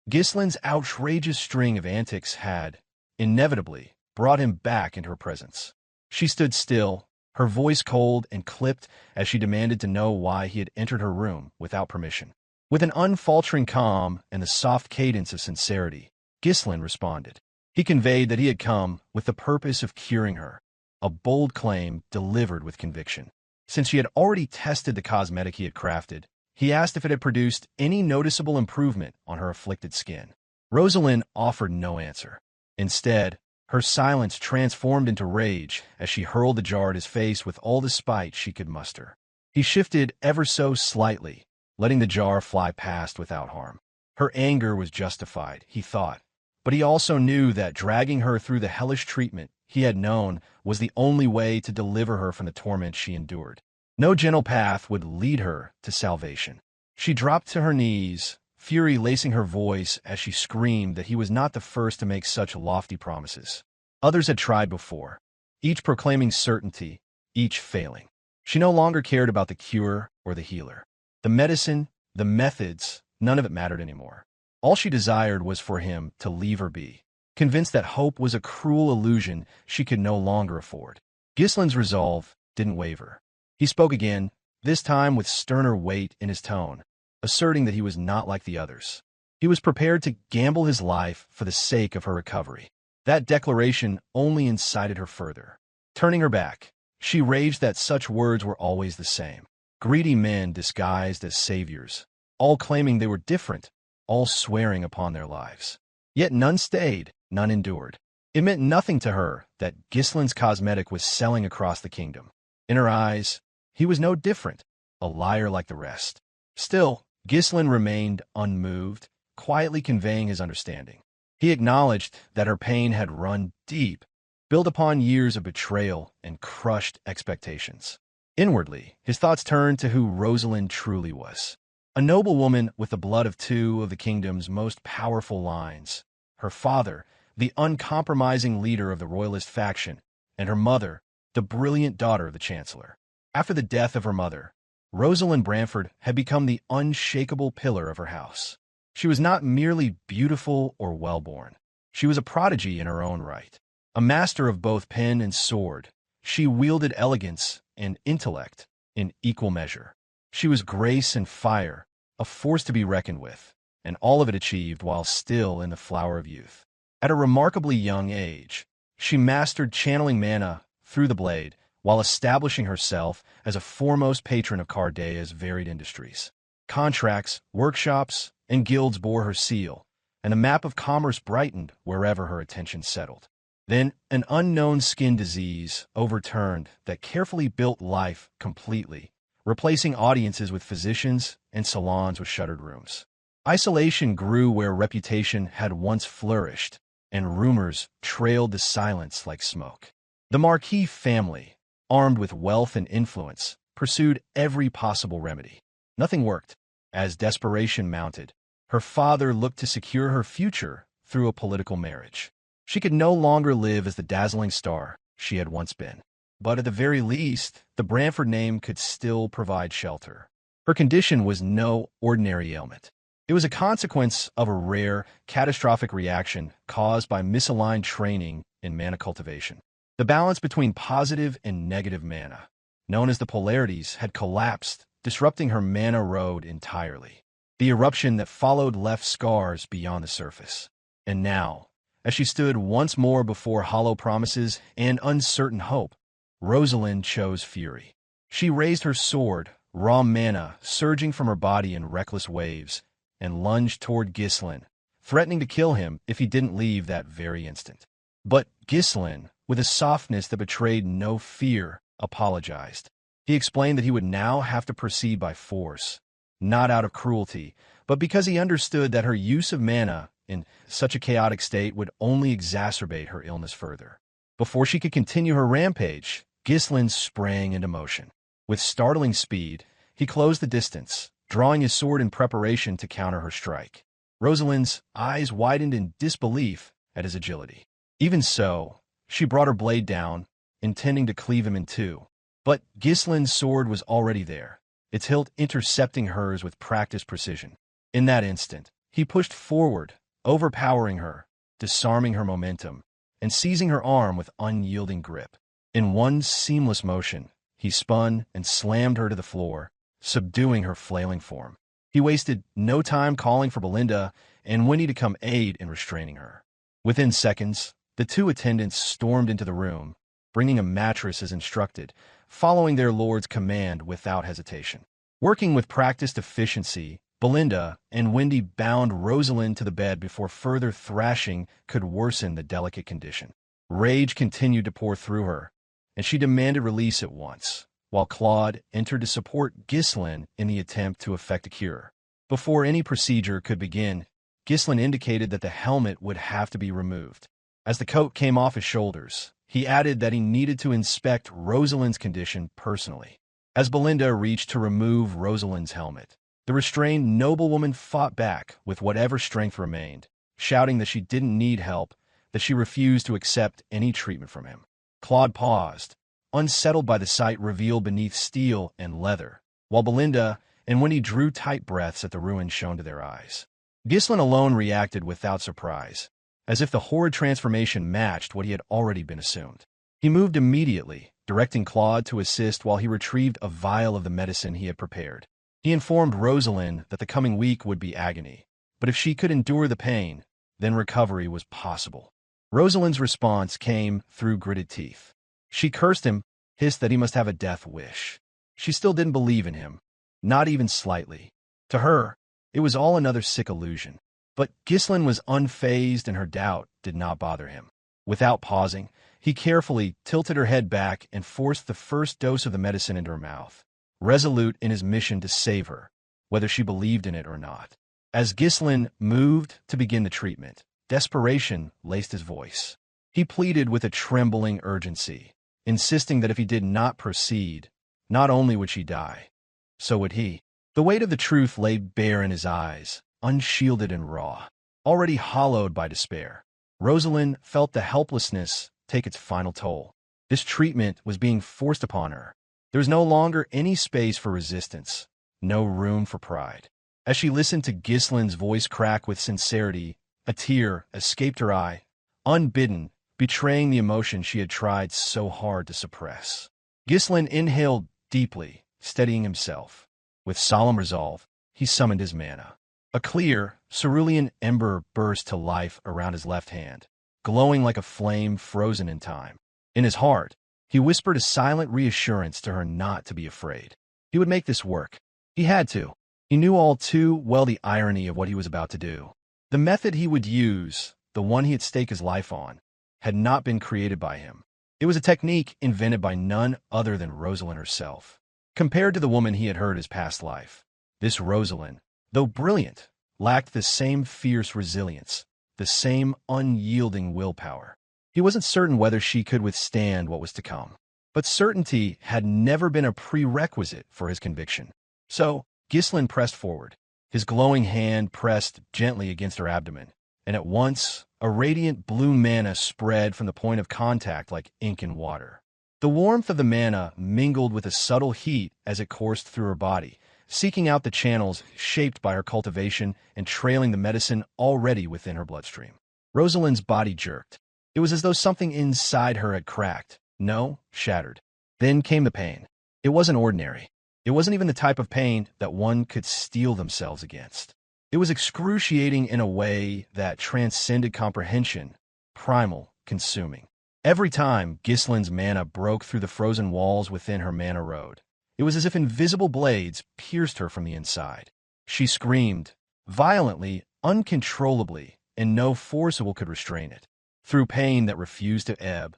Ghislain's outrageous string of antics had, inevitably, brought him back into her presence. She stood still, her voice cold and clipped as she demanded to know why he had entered her room without permission. With an unfaltering calm and the soft cadence of sincerity, Ghislain responded. He conveyed that he had come with the purpose of curing her, a bold claim delivered with conviction. Since she had already tested the cosmetic he had crafted, he asked if it had produced any noticeable improvement on her afflicted skin. Rosalind offered no answer. Instead, her silence transformed into rage as she hurled the jar at his face with all the spite she could muster. He shifted ever so slightly, letting the jar fly past without harm. Her anger was justified, he thought, but he also knew that dragging her through the hellish treatment he had known was the only way to deliver her from the torment she endured. No gentle path would lead her to salvation. She dropped to her knees, fury lacing her voice as she screamed that he was not the first to make such lofty promises. Others had tried before, each proclaiming certainty, each failing. She no longer cared about the cure or the healer. The medicine, the methods, none of it mattered anymore. All she desired was for him to leave her be, convinced that hope was a cruel illusion she could no longer afford. Ghislain's resolve didn't waver. He spoke again, this time with sterner weight in his tone, asserting that he was not like the others. He was prepared to gamble his life for the sake of her recovery. That declaration only incited her further. Turning her back, she raged that such words were always the same. Greedy men disguised as saviors, all claiming they were different, all swearing upon their lives. Yet none stayed, none endured. It meant nothing to her that Ghislain's cosmetic was selling across the kingdom. In her eyes, he was no different, a liar like the rest. Still, Ghislain remained unmoved, quietly conveying his understanding. He acknowledged that her pain had run deep, built upon years of betrayal and crushed expectations. Inwardly, his thoughts turned to who Rosalind truly was. A noble woman with the blood of two of the kingdom's most powerful lines. Her father, the uncompromising leader of the royalist faction, and her mother, the brilliant daughter of the chancellor. After the death of her mother, Rosalind Bramford had become the unshakable pillar of her house. She was not merely beautiful or well-born. She was a prodigy in her own right. A master of both pen and sword, she wielded elegance and intellect in equal measure. She was grace and fire, a force to be reckoned with, and all of it achieved while still in the flower of youth. At a remarkably young age, she mastered channeling mana through the blade while establishing herself as a foremost patron of Cardea's varied industries. Contracts, workshops, and guilds bore her seal, and the map of commerce brightened wherever her attention settled. Then an unknown skin disease overturned that carefully built life completely, replacing audiences with physicians and salons with shuttered rooms. Isolation grew where reputation had once flourished, and rumors trailed the silence like smoke. The Marquis family, armed with wealth and influence, pursued every possible remedy. Nothing worked. As desperation mounted, her father looked to secure her future through a political marriage. She could no longer live as the dazzling star she had once been. But at the very least, the Bramford name could still provide shelter. Her condition was no ordinary ailment. It was a consequence of a rare, catastrophic reaction caused by misaligned training in mana cultivation. The balance between positive and negative mana, known as the polarities, had collapsed, disrupting her mana road entirely. The eruption that followed left scars beyond the surface. And now, as she stood once more before hollow promises and uncertain hope, Rosalind chose fury. She raised her sword, raw mana surging from her body in reckless waves, and lunged toward Ghislain, threatening to kill him if he didn't leave that very instant. But Ghislain, with a softness that betrayed no fear, apologized. He explained that he would now have to proceed by force, not out of cruelty, but because he understood that her use of mana in such a chaotic state would only exacerbate her illness further. Before she could continue her rampage, Ghislain sprang into motion. With startling speed, he closed the distance, drawing his sword in preparation to counter her strike. Rosalind's eyes widened in disbelief at his agility. Even so, she brought her blade down, intending to cleave him in two. But Ghislain's sword was already there, its hilt intercepting hers with practiced precision. In that instant, He pushed forward, overpowering her, disarming her momentum, and seizing her arm with unyielding grip. In one seamless motion, he spun and slammed her to the floor, subduing her flailing form. He wasted no time calling for Belinda and Wendy to come aid in restraining her. Within seconds, the two attendants stormed into the room, bringing a mattress as instructed, following their lord's command without hesitation. Working with practiced efficiency, Belinda and Wendy bound Rosalind to the bed before further thrashing could worsen the delicate condition. Rage continued to pour through her, and she demanded release at once, while Claude entered to support Ghislain in the attempt to effect a cure. Before any procedure could begin, Ghislain indicated that the helmet would have to be removed. As the coat came off his shoulders, he added that he needed to inspect Rosalind's condition personally. As Belinda reached to remove Rosalind's helmet, the restrained noblewoman fought back with whatever strength remained, shouting that she didn't need help, that she refused to accept any treatment from him. Claude paused, unsettled by the sight revealed beneath steel and leather, while Belinda and Wendy drew tight breaths at the ruin shown to their eyes. Ghislain alone reacted without surprise, as if the horrid transformation matched what he had already been assumed. He moved immediately, directing Claude to assist while he retrieved a vial of the medicine he had prepared. He informed Rosalind that the coming week would be agony, but if she could endure the pain, then recovery was possible. Rosalind's response came through gritted teeth. She cursed him, hissed that he must have a death wish. She still didn't believe in him, not even slightly. To her, it was all another sick illusion. But Ghislain was unfazed and her doubt did not bother him. Without pausing, he carefully tilted her head back and forced the first dose of the medicine into her mouth, resolute in his mission to save her, whether she believed in it or not. As Ghislain moved to begin the treatment, desperation laced his voice. He pleaded with a trembling urgency, insisting that if he did not proceed, not only would she die, so would he. The weight of the truth lay bare in his eyes, unshielded and raw, already hollowed by despair. Rosalind felt the helplessness take its final toll. This treatment was being forced upon her. There was no longer any space for resistance, no room for pride. As she listened to Ghislain's voice crack with sincerity, a tear escaped her eye, unbidden, betraying the emotion she had tried so hard to suppress. Ghislain inhaled deeply, steadying himself. With solemn resolve, he summoned his mana. A clear, cerulean ember burst to life around his left hand, glowing like a flame frozen in time. In his heart, he whispered a silent reassurance to her not to be afraid. He would make this work. He had to. He knew all too well the irony of what he was about to do. The method he would use, the one he had staked his life on, had not been created by him. It was a technique invented by none other than Rosalind herself. Compared to the woman he had heard his past life, this Rosalind, though brilliant, lacked the same fierce resilience, the same unyielding willpower. He wasn't certain whether she could withstand what was to come, but certainty had never been a prerequisite for his conviction. So, Ghislain pressed forward, his glowing hand pressed gently against her abdomen, and at once a radiant blue mana spread from the point of contact like ink in water. The warmth of the mana mingled with a subtle heat as it coursed through her body, seeking out the channels shaped by her cultivation and trailing the medicine already within her bloodstream. Rosalind's body jerked. It was as though something inside her had cracked. No, shattered. Then came the pain. It wasn't ordinary. It wasn't even the type of pain that one could steel themselves against. It was excruciating in a way that transcended comprehension, primal, consuming. Every time Ghislain's mana broke through the frozen walls within her mana road, it was as if invisible blades pierced her from the inside. She screamed, violently, uncontrollably, and no forcible could restrain it. Through pain that refused to ebb,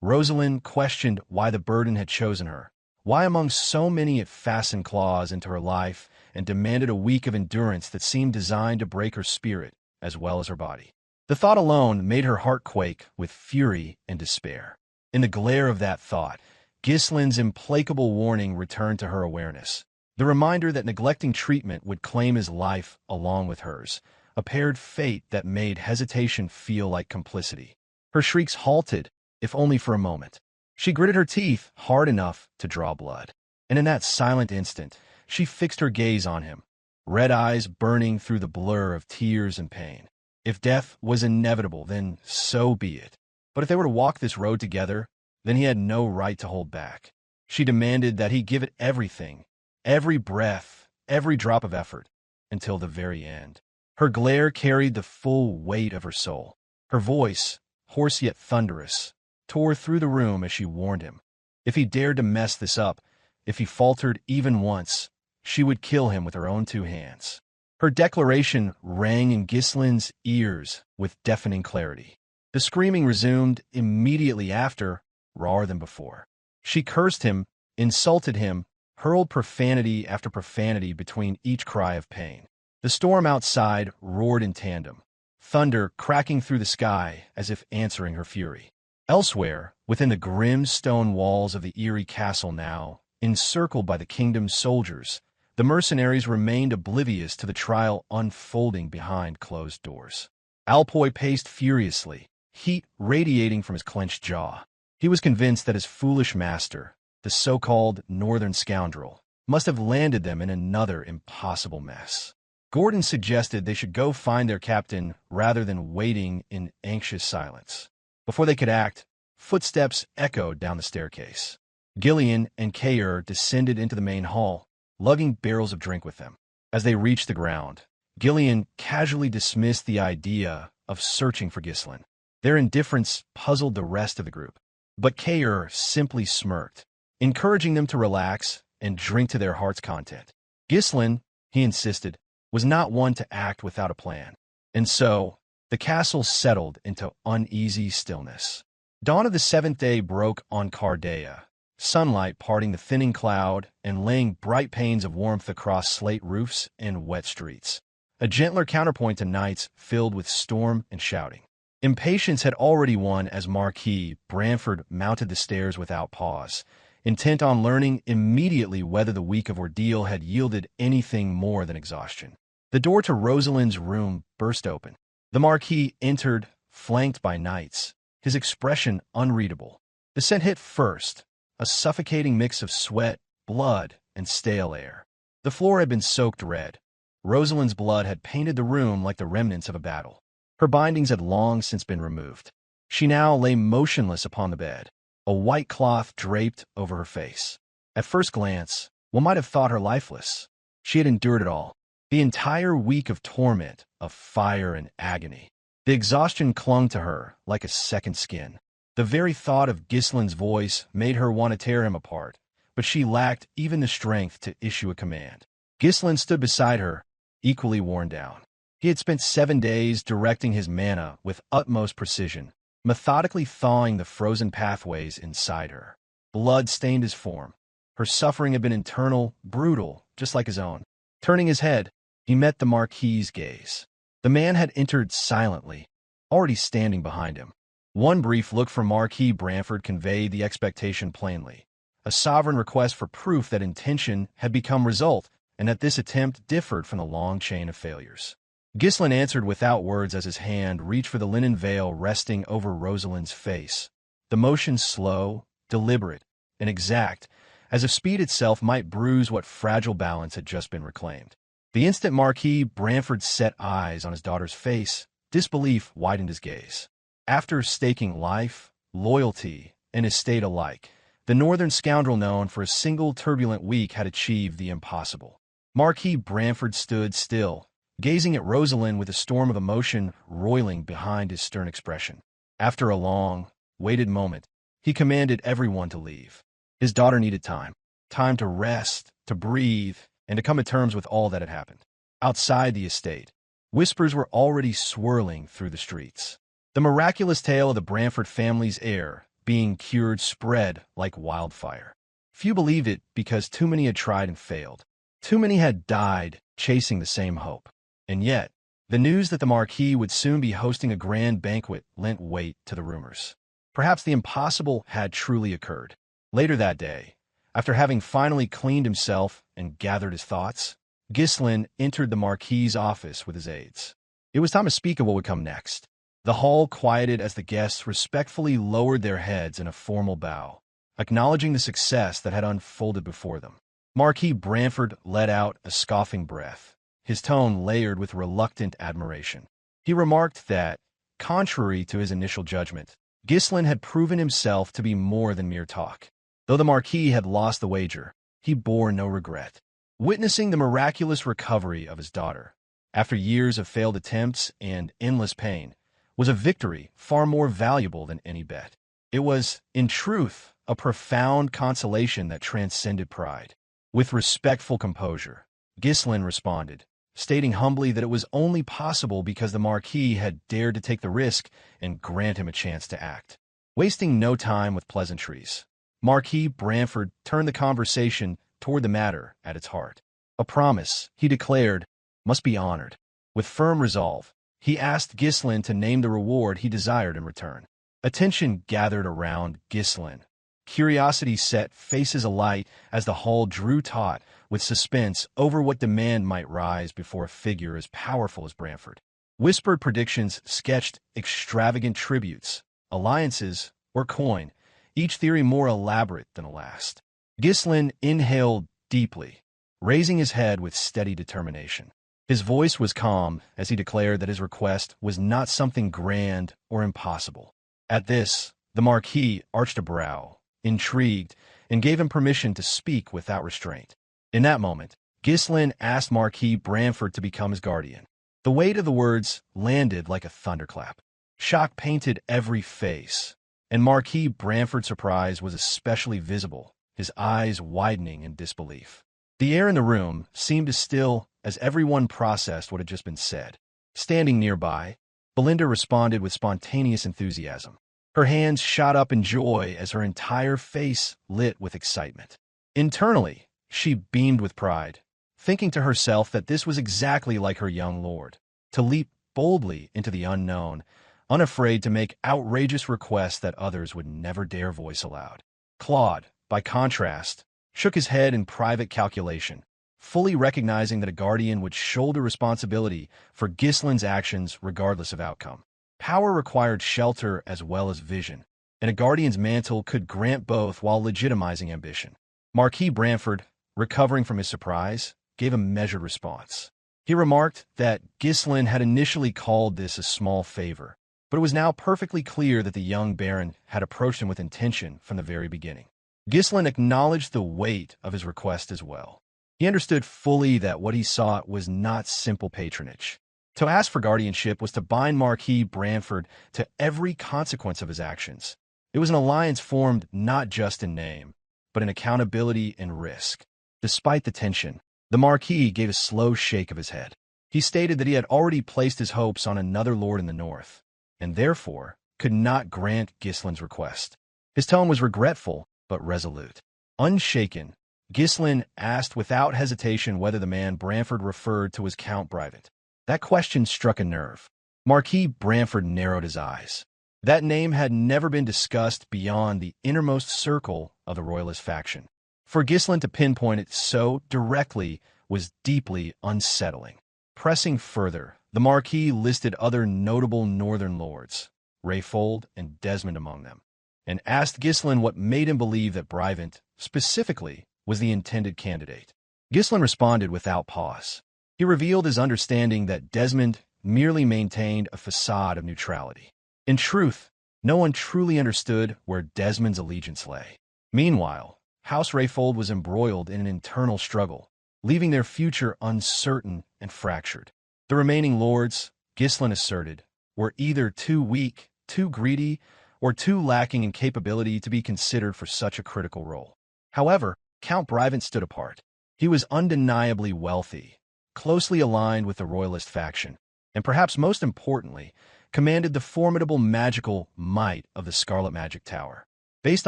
Rosalind questioned why the burden had chosen her, why among so many it fastened claws into her life and demanded a week of endurance that seemed designed to break her spirit as well as her body. The thought alone made her heart quake with fury and despair. In the glare of that thought, Ghislain's implacable warning returned to her awareness, the reminder that neglecting treatment would claim his life along with hers, a paired fate that made hesitation feel like complicity. Her shrieks halted, if only for a moment. She gritted her teeth hard enough to draw blood. And in that silent instant, she fixed her gaze on him. red eyes burning through the blur of tears and pain. If death was inevitable, then so be it. But if they were to walk this road together, then he had no right to hold back. She demanded that he give it everything, every breath, every drop of effort, until the very end. Her glare carried the full weight of her soul. Her voice, hoarse yet thunderous, tore through the room as she warned him. If he dared to mess this up, if he faltered even once, she would kill him with her own 2 hands. Her declaration rang in Ghislain's ears with deafening clarity. The screaming resumed immediately after, rawer than before. She cursed him, insulted him, hurled profanity after profanity between each cry of pain. The storm outside roared in tandem, thunder cracking through the sky as if answering her fury. Elsewhere, within the grim stone walls of the eerie castle now, encircled by the kingdom's soldiers, the mercenaries remained oblivious to the trial unfolding behind closed doors. Alpoy paced furiously, heat radiating from his clenched jaw. He was convinced that his foolish master, the so-called northern scoundrel, must have landed them in another impossible mess. Gordon suggested they should go find their captain rather than waiting in anxious silence. Before they could act, footsteps echoed down the staircase. Ghislain and Kaer descended into the main hall, lugging barrels of drink with them. As they reached the ground, Ghislain casually dismissed the idea of searching for Ghislain. Their indifference puzzled the rest of the group. But Kaer simply smirked, encouraging them to relax and drink to their heart's content. Ghislain, he insisted, was not one to act without a plan. And so, the castle settled into uneasy stillness. Dawn of the 7th day broke on Cardea, sunlight parting the thinning cloud and laying bright panes of warmth across slate roofs and wet streets. A gentler counterpoint to nights filled with storm and shouting. Impatience had already won as Marquis Branford mounted the stairs without pause, intent on learning immediately whether the week of ordeal had yielded anything more than exhaustion. The door to Rosalind's room burst open. The Marquis entered, flanked by knights, his expression unreadable. The scent hit first, a suffocating mix of sweat, blood, and stale air. The floor had been soaked red. Rosalind's blood had painted the room like the remnants of a battle. Her bindings had long since been removed. She now lay motionless upon the bed, a white cloth draped over her face. At first glance, one might have thought her lifeless. She had endured it all. The entire week of torment, of fire and agony. The exhaustion clung to her like a second skin. The very thought of Ghislain's voice made her want to tear him apart, but she lacked even the strength to issue a command. Ghislain stood beside her, equally worn down. He had spent 7 days directing his mana with utmost precision, methodically thawing the frozen pathways inside her. Blood stained his form. Her suffering had been internal, brutal, just like his own. Turning his head, he met the Marquis's gaze. The man had entered silently, already standing behind him. One brief look from Marquis Branford conveyed the expectation plainly. A sovereign request for proof that intention had become result, and that this attempt differed from the long chain of failures. Ghislain answered without words as his hand reached for the linen veil resting over Rosalind's face. The motion slow, deliberate, and exact, as if speed itself might bruise what fragile balance had just been reclaimed. The instant Marquis Branford set eyes on his daughter's face, disbelief widened his gaze. After staking life, loyalty, and estate alike, the northern scoundrel known for a single turbulent week had achieved the impossible. Marquis Branford stood still, gazing at Rosalind with a storm of emotion roiling behind his stern expression. After a long, waited moment, he commanded everyone to leave. His daughter needed time. Time to rest, to breathe, and to come to terms with all that had happened. Outside the estate, whispers were already swirling through the streets. The miraculous tale of the Branford family's heir being cured spread like wildfire. Few believed it because too many had tried and failed. Too many had died chasing the same hope. And yet, the news that the Marquis would soon be hosting a grand banquet lent weight to the rumors. Perhaps the impossible had truly occurred. Later that day, after having finally cleaned himself and gathered his thoughts, Ghislain entered the Marquis's office with his aides. It was time to speak of what would come next. The hall quieted as the guests respectfully lowered their heads in a formal bow, acknowledging the success that had unfolded before them. Marquis Branford let out a scoffing breath, his tone layered with reluctant admiration. He remarked that, contrary to his initial judgment, Ghislain had proven himself to be more than mere talk. Though the Marquis had lost the wager, he bore no regret. Witnessing the miraculous recovery of his daughter, after years of failed attempts and endless pain, was a victory far more valuable than any bet. It was, in truth, a profound consolation that transcended pride. With respectful composure, Ghislain responded, stating humbly that it was only possible because the Marquis had dared to take the risk and grant him a chance to act. Wasting no time with pleasantries, Marquis Branford turned the conversation toward the matter at its heart. A promise, he declared, must be honored. With firm resolve, he asked Ghislain to name the reward he desired in return. Attention gathered around Ghislain. Curiosity set faces alight as the hall drew taut with suspense over what demand might rise before a figure as powerful as Branford. Whispered predictions sketched extravagant tributes, alliances, or coin, each theory more elaborate than the last. Ghislain inhaled deeply, raising his head with steady determination. His voice was calm as he declared that his request was not something grand or impossible. At this, the Marquis arched a brow, intrigued, and gave him permission to speak without restraint. In that moment, Ghislain asked Marquis Branford to become his guardian. The weight of the words landed like a thunderclap. Shock painted every face, and Marquis Branford's surprise was especially visible, his eyes widening in disbelief. The air in the room seemed as still as everyone processed what had just been said. Standing nearby, Belinda responded with spontaneous enthusiasm. Her hands shot up in joy as her entire face lit with excitement. Internally, she beamed with pride, thinking to herself that this was exactly like her young lord, to leap boldly into the unknown, unafraid to make outrageous requests that others would never dare voice aloud. Claude, by contrast, shook his head in private calculation, fully recognizing that a guardian would shoulder responsibility for Ghislain's actions regardless of outcome. Power required shelter as well as vision, and a guardian's mantle could grant both while legitimizing ambition. Marquis Branford, recovering from his surprise, gave a measured response. He remarked that Ghislain had initially called this a small favor, but it was now perfectly clear that the young baron had approached him with intention from the very beginning. Ghislain acknowledged the weight of his request as well. He understood fully that what he sought was not simple patronage. To ask for guardianship was to bind Marquis Branford to every consequence of his actions. It was an alliance formed not just in name, but in accountability and risk. Despite the tension, the Marquis gave a slow shake of his head. He stated that he had already placed his hopes on another lord in the north, and therefore could not grant Ghislain's request. His tone was regretful, but resolute. Unshaken, Ghislain asked without hesitation whether the man Branford referred to was Count Brivant. That question struck a nerve. Marquis Branford narrowed his eyes. That name had never been discussed beyond the innermost circle of the royalist faction. For Ghislain to pinpoint it so directly was deeply unsettling. Pressing further, the Marquis listed other notable northern lords, Rayfold and Desmond among them, and asked Ghislain what made him believe that Brivant, specifically, was the intended candidate. Ghislain responded without pause. He revealed his understanding that Desmond merely maintained a facade of neutrality. In truth, no one truly understood where Desmond's allegiance lay. Meanwhile, House Rayfold was embroiled in an internal struggle, leaving their future uncertain and fractured. The remaining lords, Ghislain asserted, were either too weak, too greedy, or too lacking in capability to be considered for such a critical role. However, Count Brivant stood apart. He was undeniably wealthy, closely aligned with the royalist faction, and perhaps most importantly, commanded the formidable magical might of the Scarlet Magic Tower. Based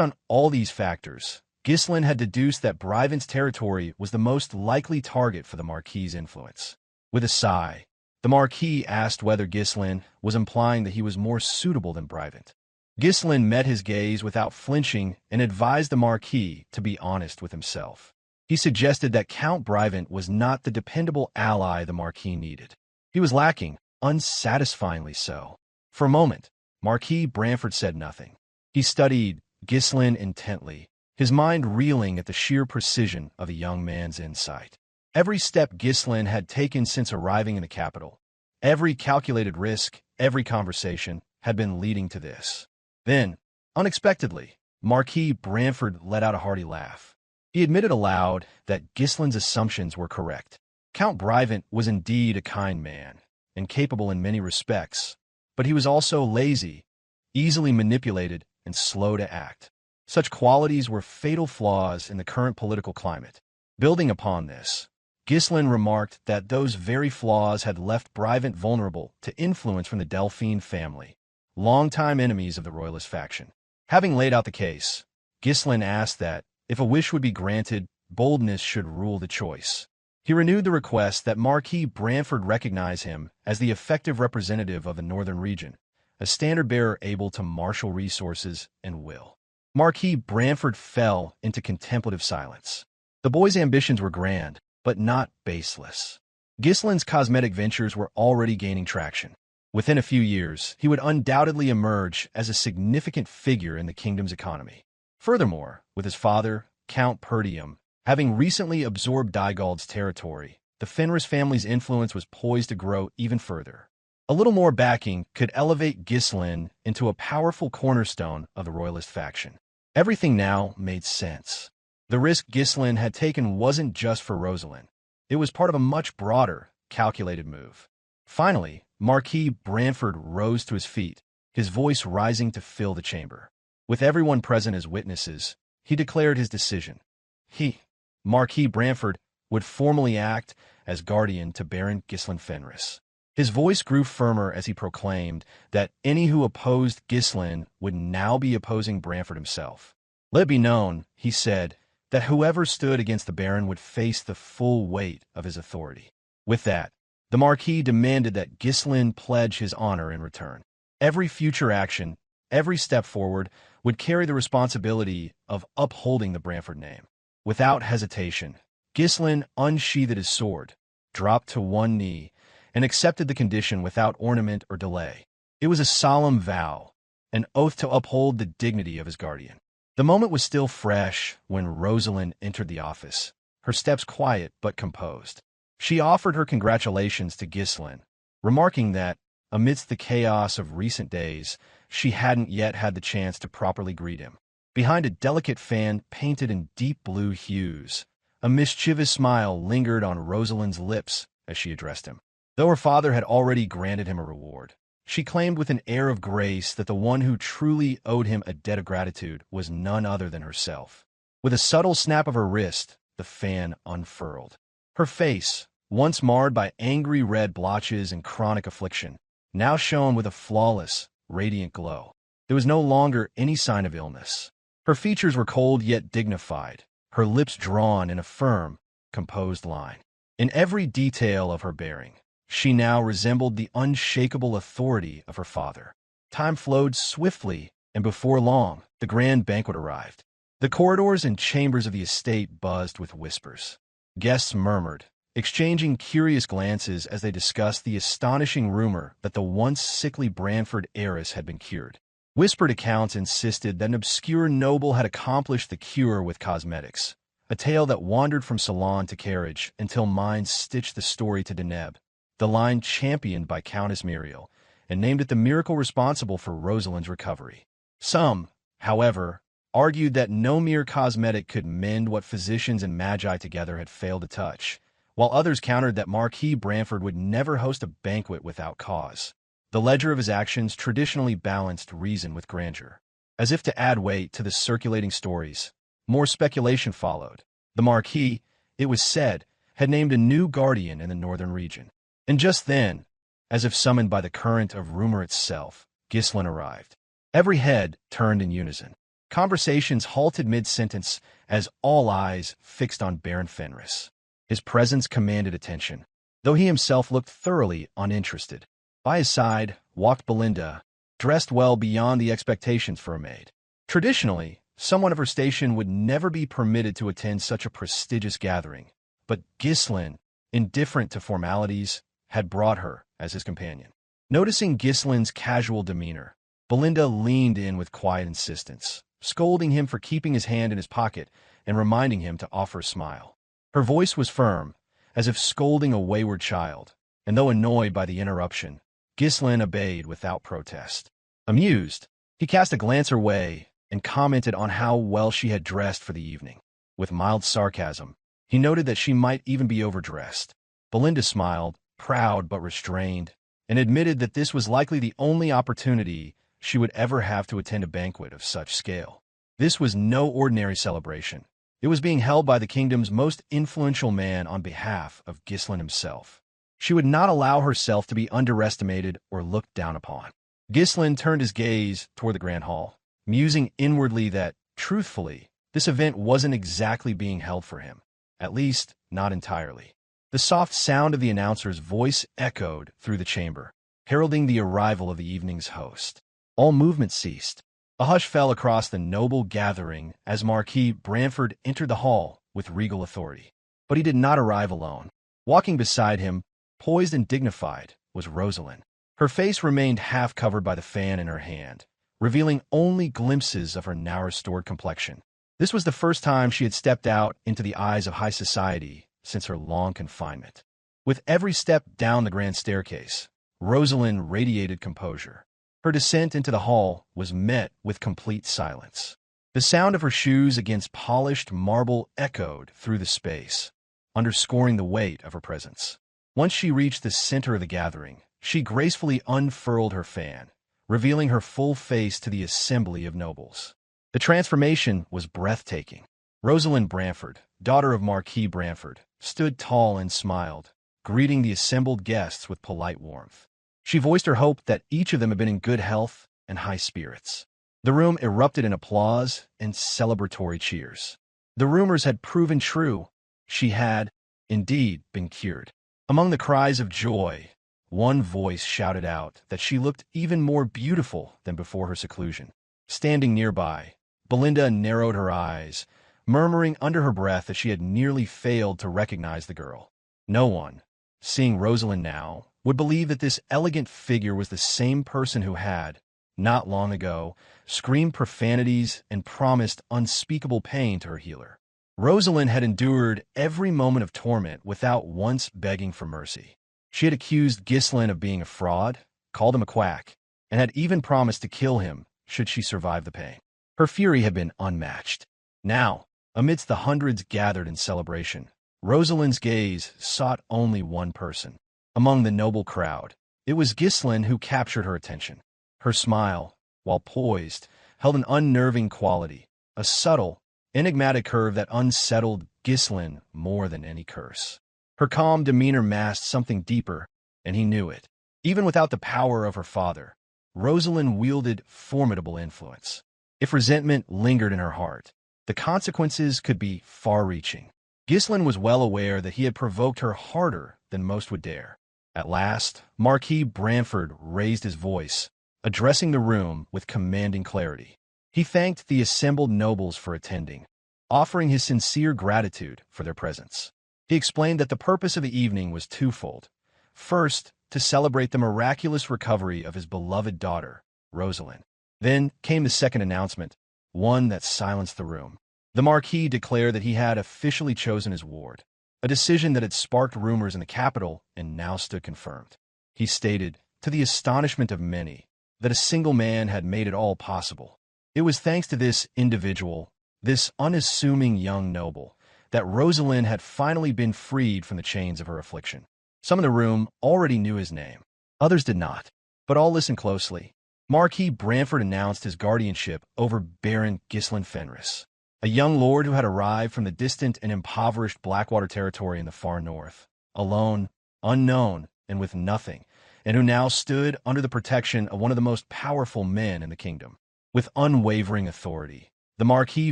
on all these factors, Ghislain had deduced that Brivant's territory was the most likely target for the Marquis's influence. With a sigh, the Marquis asked whether Ghislain was implying that he was more suitable than Brivant. Ghislain met his gaze without flinching and advised the Marquis to be honest with himself. He suggested that Count Brivant was not the dependable ally the Marquis needed. He was lacking, unsatisfyingly so. For a moment, Marquis Branford said nothing. He studied Ghislain intently, his mind reeling at the sheer precision of the young man's insight. Every step Ghislain had taken since arriving in the capital, every calculated risk, every conversation, had been leading to this. Then, unexpectedly, Marquis Branford let out a hearty laugh. He admitted aloud that Ghislain's assumptions were correct. Count Brivant was indeed a kind man, and capable in many respects, but he was also lazy, easily manipulated, and slow to act. Such qualities were fatal flaws in the current political climate. Building upon this, Ghislain remarked that those very flaws had left Brivant vulnerable to influence from the Delphine family, longtime enemies of the Royalist faction. Having laid out the case, Ghislain asked that, if a wish would be granted, boldness should rule the choice. He renewed the request that Marquis Branford recognize him as the effective representative of the northern region, a standard-bearer able to marshal resources and will. Marquis Branford fell into contemplative silence. The boy's ambitions were grand, but not baseless. Ghislain's cosmetic ventures were already gaining traction. Within a few years, he would undoubtedly emerge as a significant figure in the kingdom's economy. Furthermore, with his father, Count Perdium, having recently absorbed Dygald's territory, the Fenris family's influence was poised to grow even further. A little more backing could elevate Ghislain into a powerful cornerstone of the Royalist faction. Everything now made sense. The risk Ghislain had taken wasn't just for Rosalind. It was part of a much broader, calculated move. Finally, Marquis Branford rose to his feet, his voice rising to fill the chamber. With everyone present as witnesses, he declared his decision. He, Marquis Branford, would formally act as guardian to Baron Ghislain Fenris. His voice grew firmer as he proclaimed that any who opposed Ghislain would now be opposing Branford himself. Let it be known, he said, that whoever stood against the Baron would face the full weight of his authority. With that, the Marquis demanded that Ghislain pledge his honor in return. Every future action, every step forward, would carry the responsibility of upholding the Branford name. Without hesitation, Ghislain unsheathed his sword, dropped to one knee, and accepted the condition without ornament or delay. It was a solemn vow, an oath to uphold the dignity of his guardian. The moment was still fresh when Rosalind entered the office, her steps quiet but composed. She offered her congratulations to Ghislain, remarking that, amidst the chaos of recent days, she hadn't yet had the chance to properly greet him. Behind a delicate fan painted in deep blue hues, a mischievous smile lingered on Rosalind's lips as she addressed him. Though her father had already granted him a reward, she claimed with an air of grace that the one who truly owed him a debt of gratitude was none other than herself. With a subtle snap of her wrist, the fan unfurled. Her face, once marred by angry red blotches and chronic affliction, now shone with a flawless, radiant glow. There was no longer any sign of illness. Her features were cold yet dignified, her lips drawn in a firm, composed line. In every detail of her bearing, she now resembled the unshakable authority of her father. Time flowed swiftly, and before long, the grand banquet arrived. The corridors and chambers of the estate buzzed with whispers. Guests murmured, exchanging curious glances as they discussed the astonishing rumor that the once sickly Branford heiress had been cured. Whispered accounts insisted that an obscure noble had accomplished the cure with cosmetics, a tale that wandered from salon to carriage until minds stitched the story to Deneb, the line championed by Countess Muriel, and named it the miracle responsible for Rosalind's recovery. Some, however, argued that no mere cosmetic could mend what physicians and magi together had failed to touch, while others countered that Marquis Branford would never host a banquet without cause. The ledger of his actions traditionally balanced reason with grandeur. As if to add weight to the circulating stories, more speculation followed. The Marquis, it was said, had named a new guardian in the northern region. And just then, as if summoned by the current of rumor itself, Ghislain arrived. Every head turned in unison. Conversations halted mid-sentence as all eyes fixed on Baron Fenris. His presence commanded attention, though he himself looked thoroughly uninterested. By his side walked Belinda, dressed well beyond the expectations for a maid. Traditionally, someone of her station would never be permitted to attend such a prestigious gathering, but Ghislain, indifferent to formalities, had brought her as his companion. Noticing Ghislain's casual demeanor, Belinda leaned in with quiet insistence, scolding him for keeping his hand in his pocket and reminding him to offer a smile. Her voice was firm, as if scolding a wayward child, and though annoyed by the interruption, Ghislain obeyed without protest. Amused, he cast a glance her way and commented on how well she had dressed for the evening. With mild sarcasm, he noted that she might even be overdressed. Belinda smiled, proud but restrained, and admitted that this was likely the only opportunity she would ever have to attend a banquet of such scale. This was no ordinary celebration. It was being held by the kingdom's most influential man on behalf of Ghislain himself. She would not allow herself to be underestimated or looked down upon. Ghislain turned his gaze toward the grand hall, musing inwardly that, truthfully, this event wasn't exactly being held for him, at least not entirely. The soft sound of the announcer's voice echoed through the chamber, heralding the arrival of the evening's host. All movement ceased. A hush fell across the noble gathering as Marquis Branford entered the hall with regal authority. But he did not arrive alone. Walking beside him, poised and dignified, was Rosalind. Her face remained half covered by the fan in her hand, revealing only glimpses of her now restored complexion. This was the first time she had stepped out into the eyes of high society since her long confinement. With every step down the grand staircase, Rosalind radiated composure. Her descent into the hall was met with complete silence. The sound of her shoes against polished marble echoed through the space, underscoring the weight of her presence. Once she reached the center of the gathering, she gracefully unfurled her fan, revealing her full face to the assembly of nobles. The transformation was breathtaking. Rosalind Branford, daughter of Marquis Branford, stood tall and smiled, greeting the assembled guests with polite warmth. She voiced her hope that each of them had been in good health and high spirits. The room erupted in applause and celebratory cheers. The rumors had proven true. She had, indeed, been cured. Among the cries of joy, one voice shouted out that she looked even more beautiful than before her seclusion. Standing nearby, Belinda narrowed her eyes, murmuring under her breath that she had nearly failed to recognize the girl. No one, seeing Rosalind now, would believe that this elegant figure was the same person who had, not long ago, screamed profanities and promised unspeakable pain to her healer. Rosalind had endured every moment of torment without once begging for mercy. She had accused Ghislain of being a fraud, called him a quack, and had even promised to kill him should she survive the pain. Her fury had been unmatched. Now, amidst the hundreds gathered in celebration, Rosalind's gaze sought only one person. Among the noble crowd, it was Ghislain who captured her attention. Her smile, while poised, held an unnerving quality, a subtle, enigmatic curve that unsettled Ghislain more than any curse. Her calm demeanor masked something deeper, and he knew it. Even without the power of her father, Rosalind wielded formidable influence. If resentment lingered in her heart, the consequences could be far-reaching. Ghislain was well aware that he had provoked her harder than most would dare. At last, Marquis Branford raised his voice, addressing the room with commanding clarity. He thanked the assembled nobles for attending, offering his sincere gratitude for their presence. He explained that the purpose of the evening was twofold. First, to celebrate the miraculous recovery of his beloved daughter, Rosalind. Then came the second announcement, one that silenced the room. The Marquis declared that he had officially chosen his ward, a decision that had sparked rumors in the capital and now stood confirmed. He stated, to the astonishment of many, that a single man had made it all possible. It was thanks to this individual, this unassuming young noble, that Rosalind had finally been freed from the chains of her affliction. Some in the room already knew his name. Others did not, but all listened closely. Marquis Branford announced his guardianship over Baron Ghislain Fenris, a young lord who had arrived from the distant and impoverished Blackwater territory in the far north, alone, unknown, and with nothing, and who now stood under the protection of one of the most powerful men in the kingdom. With unwavering authority, the Marquis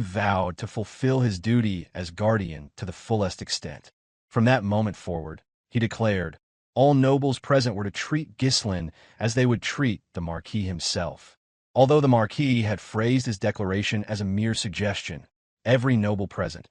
vowed to fulfill his duty as guardian to the fullest extent. From that moment forward, he declared, all nobles present were to treat Ghislain as they would treat the Marquis himself. Although the Marquis had phrased his declaration as a mere suggestion, every noble present,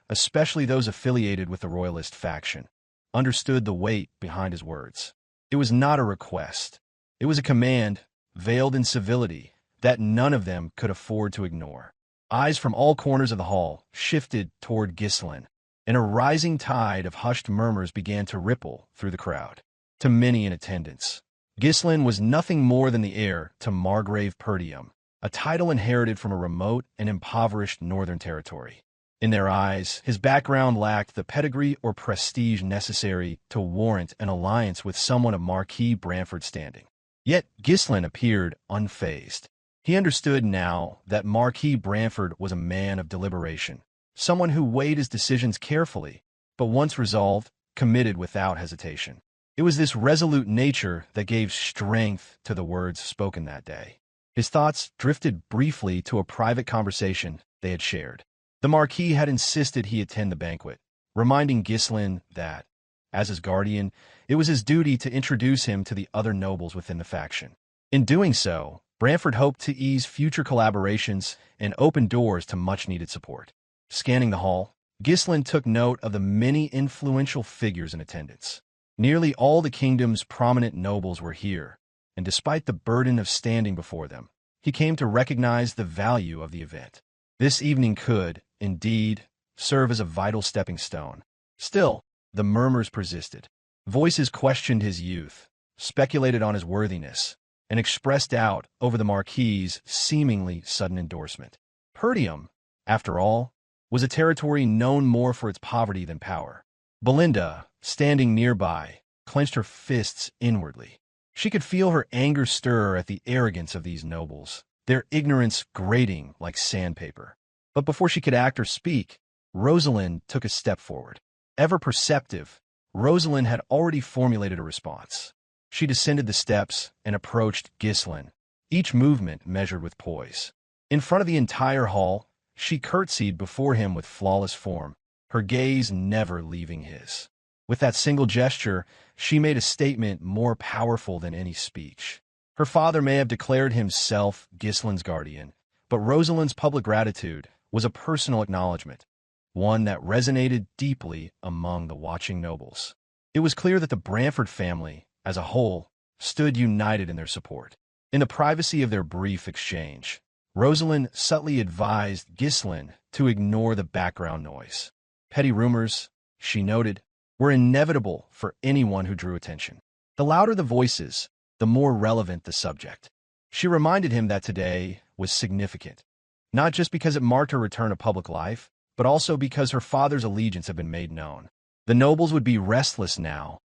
especially those affiliated with the royalist faction, understood the weight behind his words. It was not a request. It was a command, veiled in civility, that none of them could afford to ignore. Eyes from all corners of the hall shifted toward Ghislain, and a rising tide of hushed murmurs began to ripple through the crowd. To many in attendance, Ghislain was nothing more than the heir to Margrave Perdium, a title inherited from a remote and impoverished northern territory. In their eyes, his background lacked the pedigree or prestige necessary to warrant an alliance with someone of Marquis Branford's standing. Yet Ghislain appeared unfazed. He understood now that Marquis Branford was a man of deliberation, someone who weighed his decisions carefully, but once resolved, committed without hesitation. It was this resolute nature that gave strength to the words spoken that day. His thoughts drifted briefly to a private conversation they had shared. The Marquis had insisted he attend the banquet, reminding Ghislain that, as his guardian, it was his duty to introduce him to the other nobles within the faction. In doing so, Branford hoped to ease future collaborations and open doors to much-needed support. Scanning the hall, Ghislain took note of the many influential figures in attendance. Nearly all the kingdom's prominent nobles were here, and despite the burden of standing before them, he came to recognize the value of the event. This evening could, indeed, serve as a vital stepping stone. Still, the murmurs persisted. Voices questioned his youth, speculated on his worthiness, and expressed doubt over the Marquis's seemingly sudden endorsement. Perdium, after all, was a territory known more for its poverty than power. Belinda, standing nearby, clenched her fists inwardly. She could feel her anger stir at the arrogance of these nobles, their ignorance grating like sandpaper. But before she could act or speak, Rosalind took a step forward. Ever perceptive, Rosalind had already formulated a response. She descended the steps and approached Ghislain, each movement measured with poise. In front of the entire hall, she curtsied before him with flawless form, her gaze never leaving his. With that single gesture, she made a statement more powerful than any speech. Her father may have declared himself Ghislain's guardian, but Rosalind's public gratitude was a personal acknowledgement, one that resonated deeply among the watching nobles. It was clear that the Branford family, as a whole, stood united in their support. In the privacy of their brief exchange, Rosalind subtly advised Ghislain to ignore the background noise. Petty rumors, she noted, were inevitable for anyone who drew attention. The louder the voices, the more relevant the subject. She reminded him that today was significant, not just because it marked her return to public life, but also because her father's allegiance had been made known. The nobles would be restless now,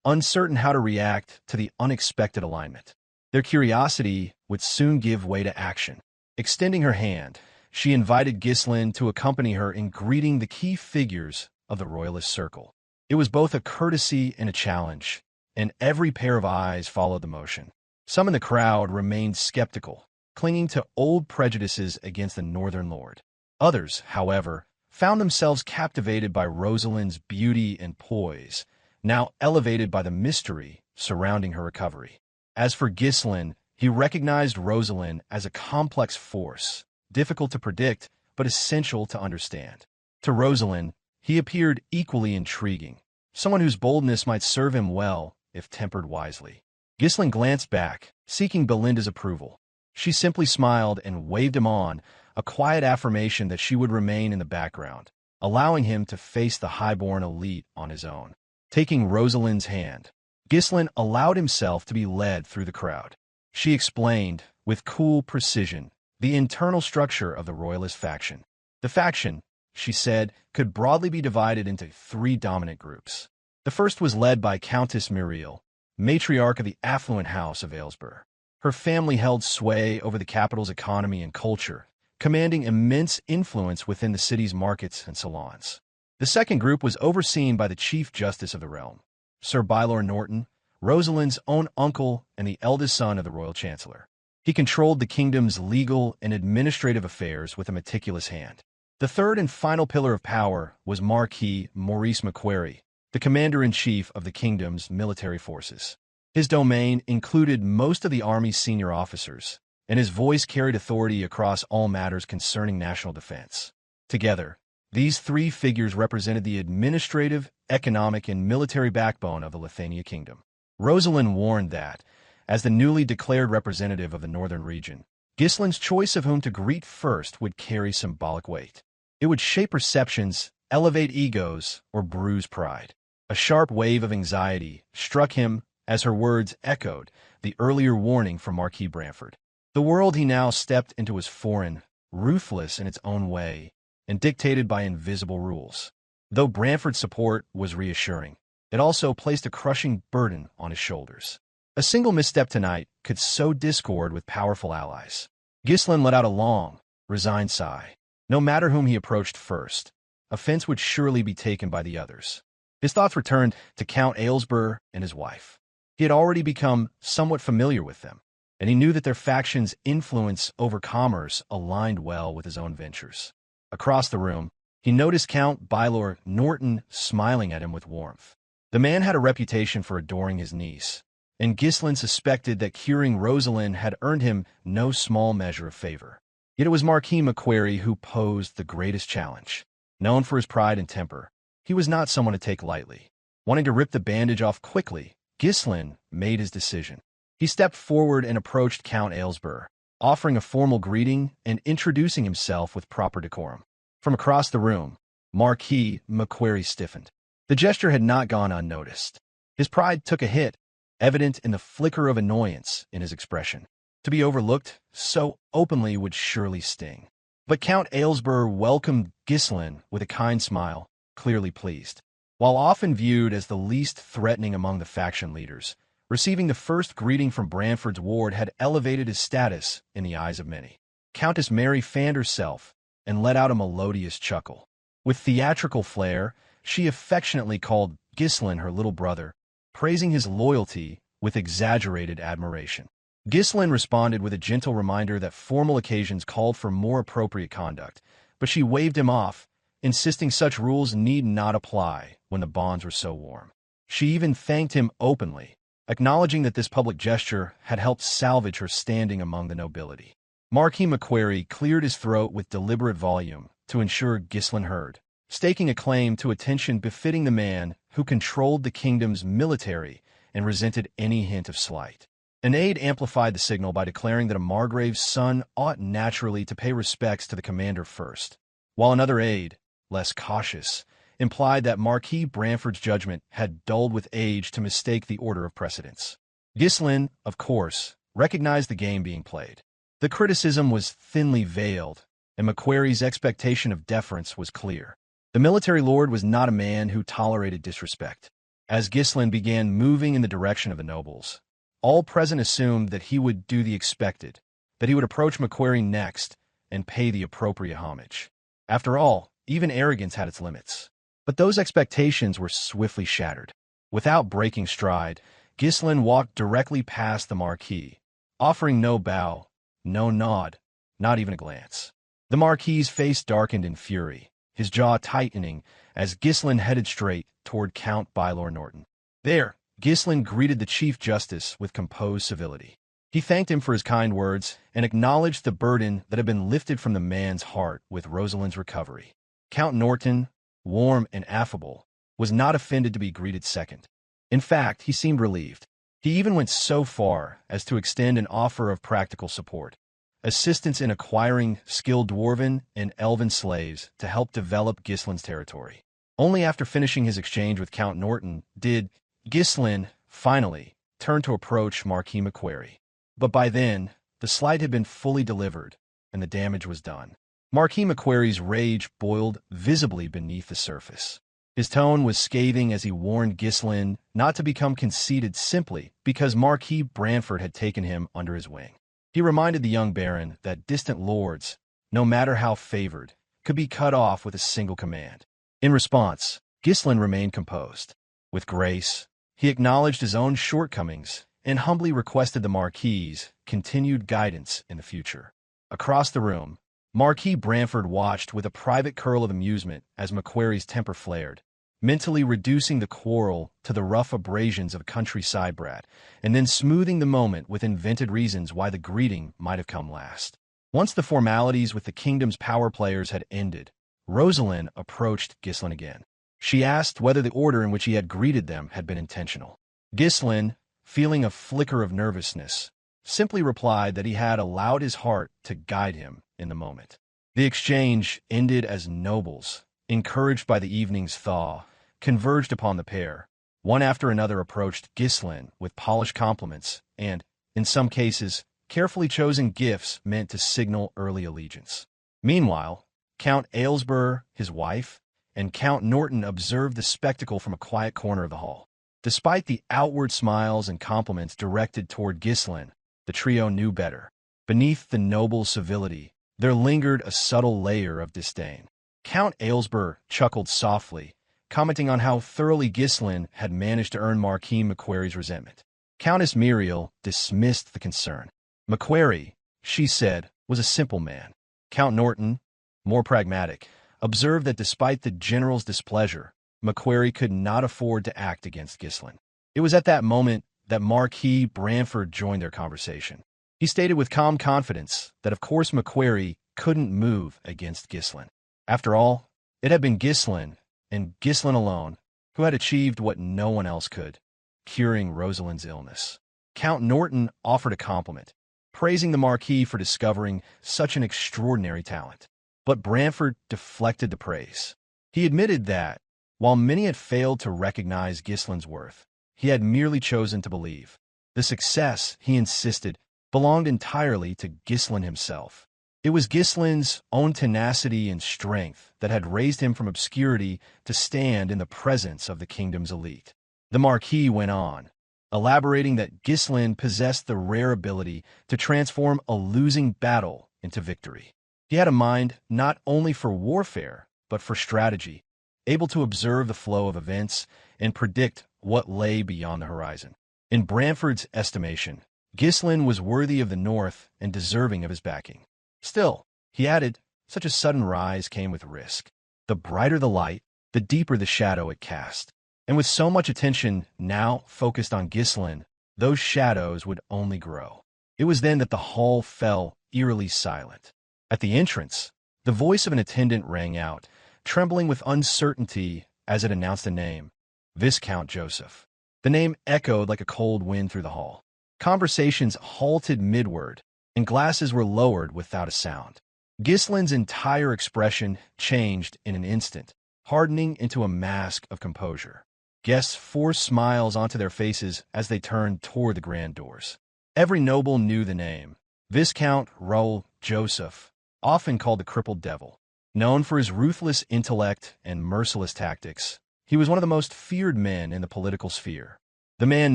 uncertain how to react to the unexpected alignment. Their curiosity would soon give way to action. Extending her hand, she invited Ghislain to accompany her in greeting the key figures of the royalist circle. It was both a courtesy and a challenge, and every pair of eyes followed the motion. Some in the crowd remained skeptical, clinging to old prejudices against the northern lord. Others, however, found themselves captivated by Rosalind's beauty and poise, now elevated by the mystery surrounding her recovery. As for Ghislain, he recognized Rosalind as a complex force, difficult to predict, but essential to understand. To Rosalind, he appeared equally intriguing, someone whose boldness might serve him well if tempered wisely. Ghislain glanced back, seeking Belinda's approval. She simply smiled and waved him on, a quiet affirmation that she would remain in the background, allowing him to face the highborn elite on his own. Taking Rosalind's hand, Ghislain allowed himself to be led through the crowd. She explained, with cool precision, the internal structure of the royalist faction. The faction, she said, could broadly be divided into three dominant groups. The first was led by Countess Muriel, matriarch of the affluent house of Aylesbury. Her family held sway over the capital's economy and culture, commanding immense influence within the city's markets and salons. The second group was overseen by the Chief Justice of the realm, Sir Bylor Norton, Rosalind's own uncle and the eldest son of the Royal Chancellor. He controlled the kingdom's legal and administrative affairs with a meticulous hand. The third and final pillar of power was Marquis Maurice Macquarie, the commander-in-chief of the kingdom's military forces. His domain included most of the army's senior officers, and his voice carried authority across all matters concerning national defense. Together, these three figures represented the administrative, economic, and military backbone of the Lithania kingdom. Rosalind warned that, as the newly declared representative of the northern region, Ghislain's choice of whom to greet first would carry symbolic weight. It would shape perceptions elevate egos or bruise pride. A sharp wave of anxiety struck him as her words echoed the earlier warning from Marquis Branford. The world he now stepped into was foreign, ruthless in its own way, and dictated by invisible rules. Though Branford's support was reassuring, it also placed a crushing burden on his shoulders. A single misstep tonight could sow discord with powerful allies. Ghislain let out a long, resigned sigh. No matter whom he approached first, offense would surely be taken by the others. His thoughts returned to Count Aylesbury and his wife. He had already become somewhat familiar with them, and he knew that their factions' influence over commerce aligned well with his own ventures. Across the room, he noticed Count Bylor Norton smiling at him with warmth. The man had a reputation for adoring his niece, and Ghislain suspected that curing Rosalind had earned him no small measure of favor. Yet it was Marquis Macquarie who posed the greatest challenge. Known for his pride and temper, he was not someone to take lightly. Wanting to rip the bandage off quickly, Ghislain made his decision. He stepped forward and approached Count Aylesbury, offering a formal greeting and introducing himself with proper decorum. From across the room, Marquis Macquarie stiffened. The gesture had not gone unnoticed. His pride took a hit, evident in the flicker of annoyance in his expression. To be overlooked so openly would surely sting. But Count Aylesbury welcomed Ghislain with a kind smile, clearly pleased. While often viewed as the least threatening among the faction leaders, receiving the first greeting from Branford's ward had elevated his status in the eyes of many. Countess Mary fanned herself and let out a melodious chuckle. With theatrical flair, she affectionately called Ghislain her little brother, praising his loyalty with exaggerated admiration. Ghislain responded with a gentle reminder that formal occasions called for more appropriate conduct, but she waved him off, insisting such rules need not apply when the bonds were so warm. She even thanked him openly, acknowledging that this public gesture had helped salvage her standing among the nobility. Marquis Macquarie cleared his throat with deliberate volume to ensure Ghislain heard, staking a claim to attention befitting the man who controlled the kingdom's military and resented any hint of slight. An aide amplified the signal by declaring that a Margrave's son ought naturally to pay respects to the commander first, while another aide, less cautious, implied that Marquis Branford's judgment had dulled with age to mistake the order of precedence. Ghislain, of course, recognized the game being played. The criticism was thinly veiled, and Macquarie's expectation of deference was clear. The military lord was not a man who tolerated disrespect. As Ghislain began moving in the direction of the nobles, all present assumed that he would do the expected, that he would approach Macquarie next and pay the appropriate homage. After all, even arrogance had its limits. But those expectations were swiftly shattered. Without breaking stride, Ghislain walked directly past the Marquis, offering no bow, no nod, not even a glance. The Marquis's face darkened in fury, his jaw tightening as Ghislain headed straight toward Count Bylor Norton. There, Ghislain greeted the Chief Justice with composed civility. He thanked him for his kind words and acknowledged the burden that had been lifted from the man's heart with Rosalind's recovery. Count Norton, warm and affable, was not offended to be greeted second. In fact, he seemed relieved. He even went so far as to extend an offer of practical support, assistance in acquiring skilled dwarven and elven slaves to help develop Ghislain's territory. Only after finishing his exchange with Count Norton did Ghislain, finally, turn to approach Marquis Macquarie. But by then, the slight had been fully delivered, and the damage was done. Marquis Macquarie's rage boiled visibly beneath the surface. His tone was scathing as he warned Ghislain not to become conceited simply because Marquis Branford had taken him under his wing. He reminded the young baron that distant lords, no matter how favored, could be cut off with a single command. In response, Ghislain remained composed. With grace, he acknowledged his own shortcomings and humbly requested the Marquis's continued guidance in the future. Across the room, Marquis Branford watched with a private curl of amusement as Macquarie's temper flared, mentally reducing the quarrel to the rough abrasions of a countryside brat, and then smoothing the moment with invented reasons why the greeting might have come last. Once the formalities with the kingdom's power players had ended, Rosalind approached Ghislain again. She asked whether the order in which he had greeted them had been intentional. Ghislain, feeling a flicker of nervousness, simply replied that he had allowed his heart to guide him in the moment. The exchange ended as nobles, encouraged by the evening's thaw, converged upon the pair. One after another approached Ghislain with polished compliments and, in some cases, carefully chosen gifts meant to signal early allegiance. Meanwhile, Count Aylesbury, his wife, and Count Norton observed the spectacle from a quiet corner of the hall. Despite the outward smiles and compliments directed toward Ghislain, the trio knew better. Beneath the noble civility, there lingered a subtle layer of disdain. Count Aylesbury chuckled softly, commenting on how thoroughly Ghislain had managed to earn Marquis Macquarie's resentment. Countess Muriel dismissed the concern. Macquarie, she said, was a simple man. Count Norton, more pragmatic, observed that despite the general's displeasure, Macquarie could not afford to act against Ghislain. It was at that moment that Marquis Branford joined their conversation. He stated with calm confidence that of course Macquarie couldn't move against Ghislain. After all, it had been Ghislain, and Ghislain alone, who had achieved what no one else could, curing Rosalind's illness. Count Norton offered a compliment, praising the Marquis for discovering such an extraordinary talent. But Branford deflected the praise. He admitted that, while many had failed to recognize Ghislain's worth, he had merely chosen to believe. The success, he insisted, belonged entirely to Ghislain himself. It was Ghislain's own tenacity and strength that had raised him from obscurity to stand in the presence of the kingdom's elite. The Marquis went on, elaborating that Ghislain possessed the rare ability to transform a losing battle into victory. He had a mind not only for warfare, but for strategy, able to observe the flow of events and predict what lay beyond the horizon. In Branford's estimation, Ghislain was worthy of the North and deserving of his backing. Still, he added, such a sudden rise came with risk. The brighter the light, the deeper the shadow it cast. And with so much attention now focused on Ghislain, those shadows would only grow. It was then that the hall fell eerily silent. At the entrance, the voice of an attendant rang out, trembling with uncertainty as it announced a name, Viscount Joseph. The name echoed like a cold wind through the hall. Conversations halted midward, and glasses were lowered without a sound. Ghislain's entire expression changed in an instant, hardening into a mask of composure. Guests forced smiles onto their faces as they turned toward the grand doors. Every noble knew the name, Viscount Raoul Joseph, often called the Crippled Devil. Known for his ruthless intellect and merciless tactics, he was one of the most feared men in the political sphere. The man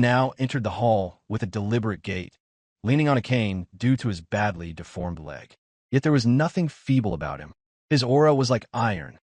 now entered the hall with a deliberate gait, leaning on a cane due to his badly deformed leg. Yet there was nothing feeble about him. His aura was like iron,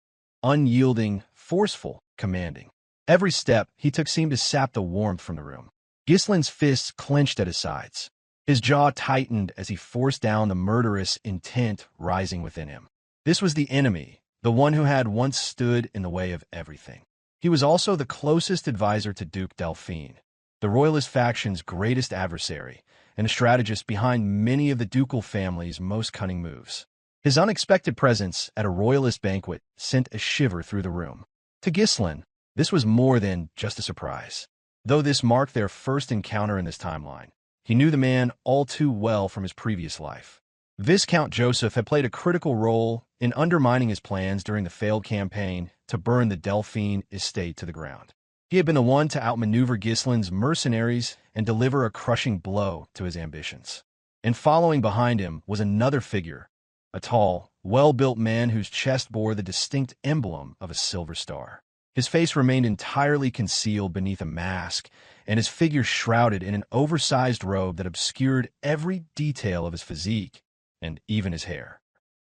unyielding, forceful, commanding. Every step he took seemed to sap the warmth from the room. Ghislain's fists clenched at his sides. His jaw tightened as he forced down the murderous intent rising within him. This was the enemy, the one who had once stood in the way of everything. He was also the closest advisor to Duke Delphine, the royalist faction's greatest adversary, and a strategist behind many of the ducal family's most cunning moves. His unexpected presence at a royalist banquet sent a shiver through the room. To Ghislain, this was more than just a surprise. Though this marked their first encounter in this timeline, he knew the man all too well from his previous life. Viscount Joseph had played a critical role in undermining his plans during the failed campaign to burn the Delphine estate to the ground. He had been the one to outmaneuver Ghislain's mercenaries and deliver a crushing blow to his ambitions. And following behind him was another figure, a tall, well-built man whose chest bore the distinct emblem of a silver star. His face remained entirely concealed beneath a mask, and his figure shrouded in an oversized robe that obscured every detail of his physique, and even his hair.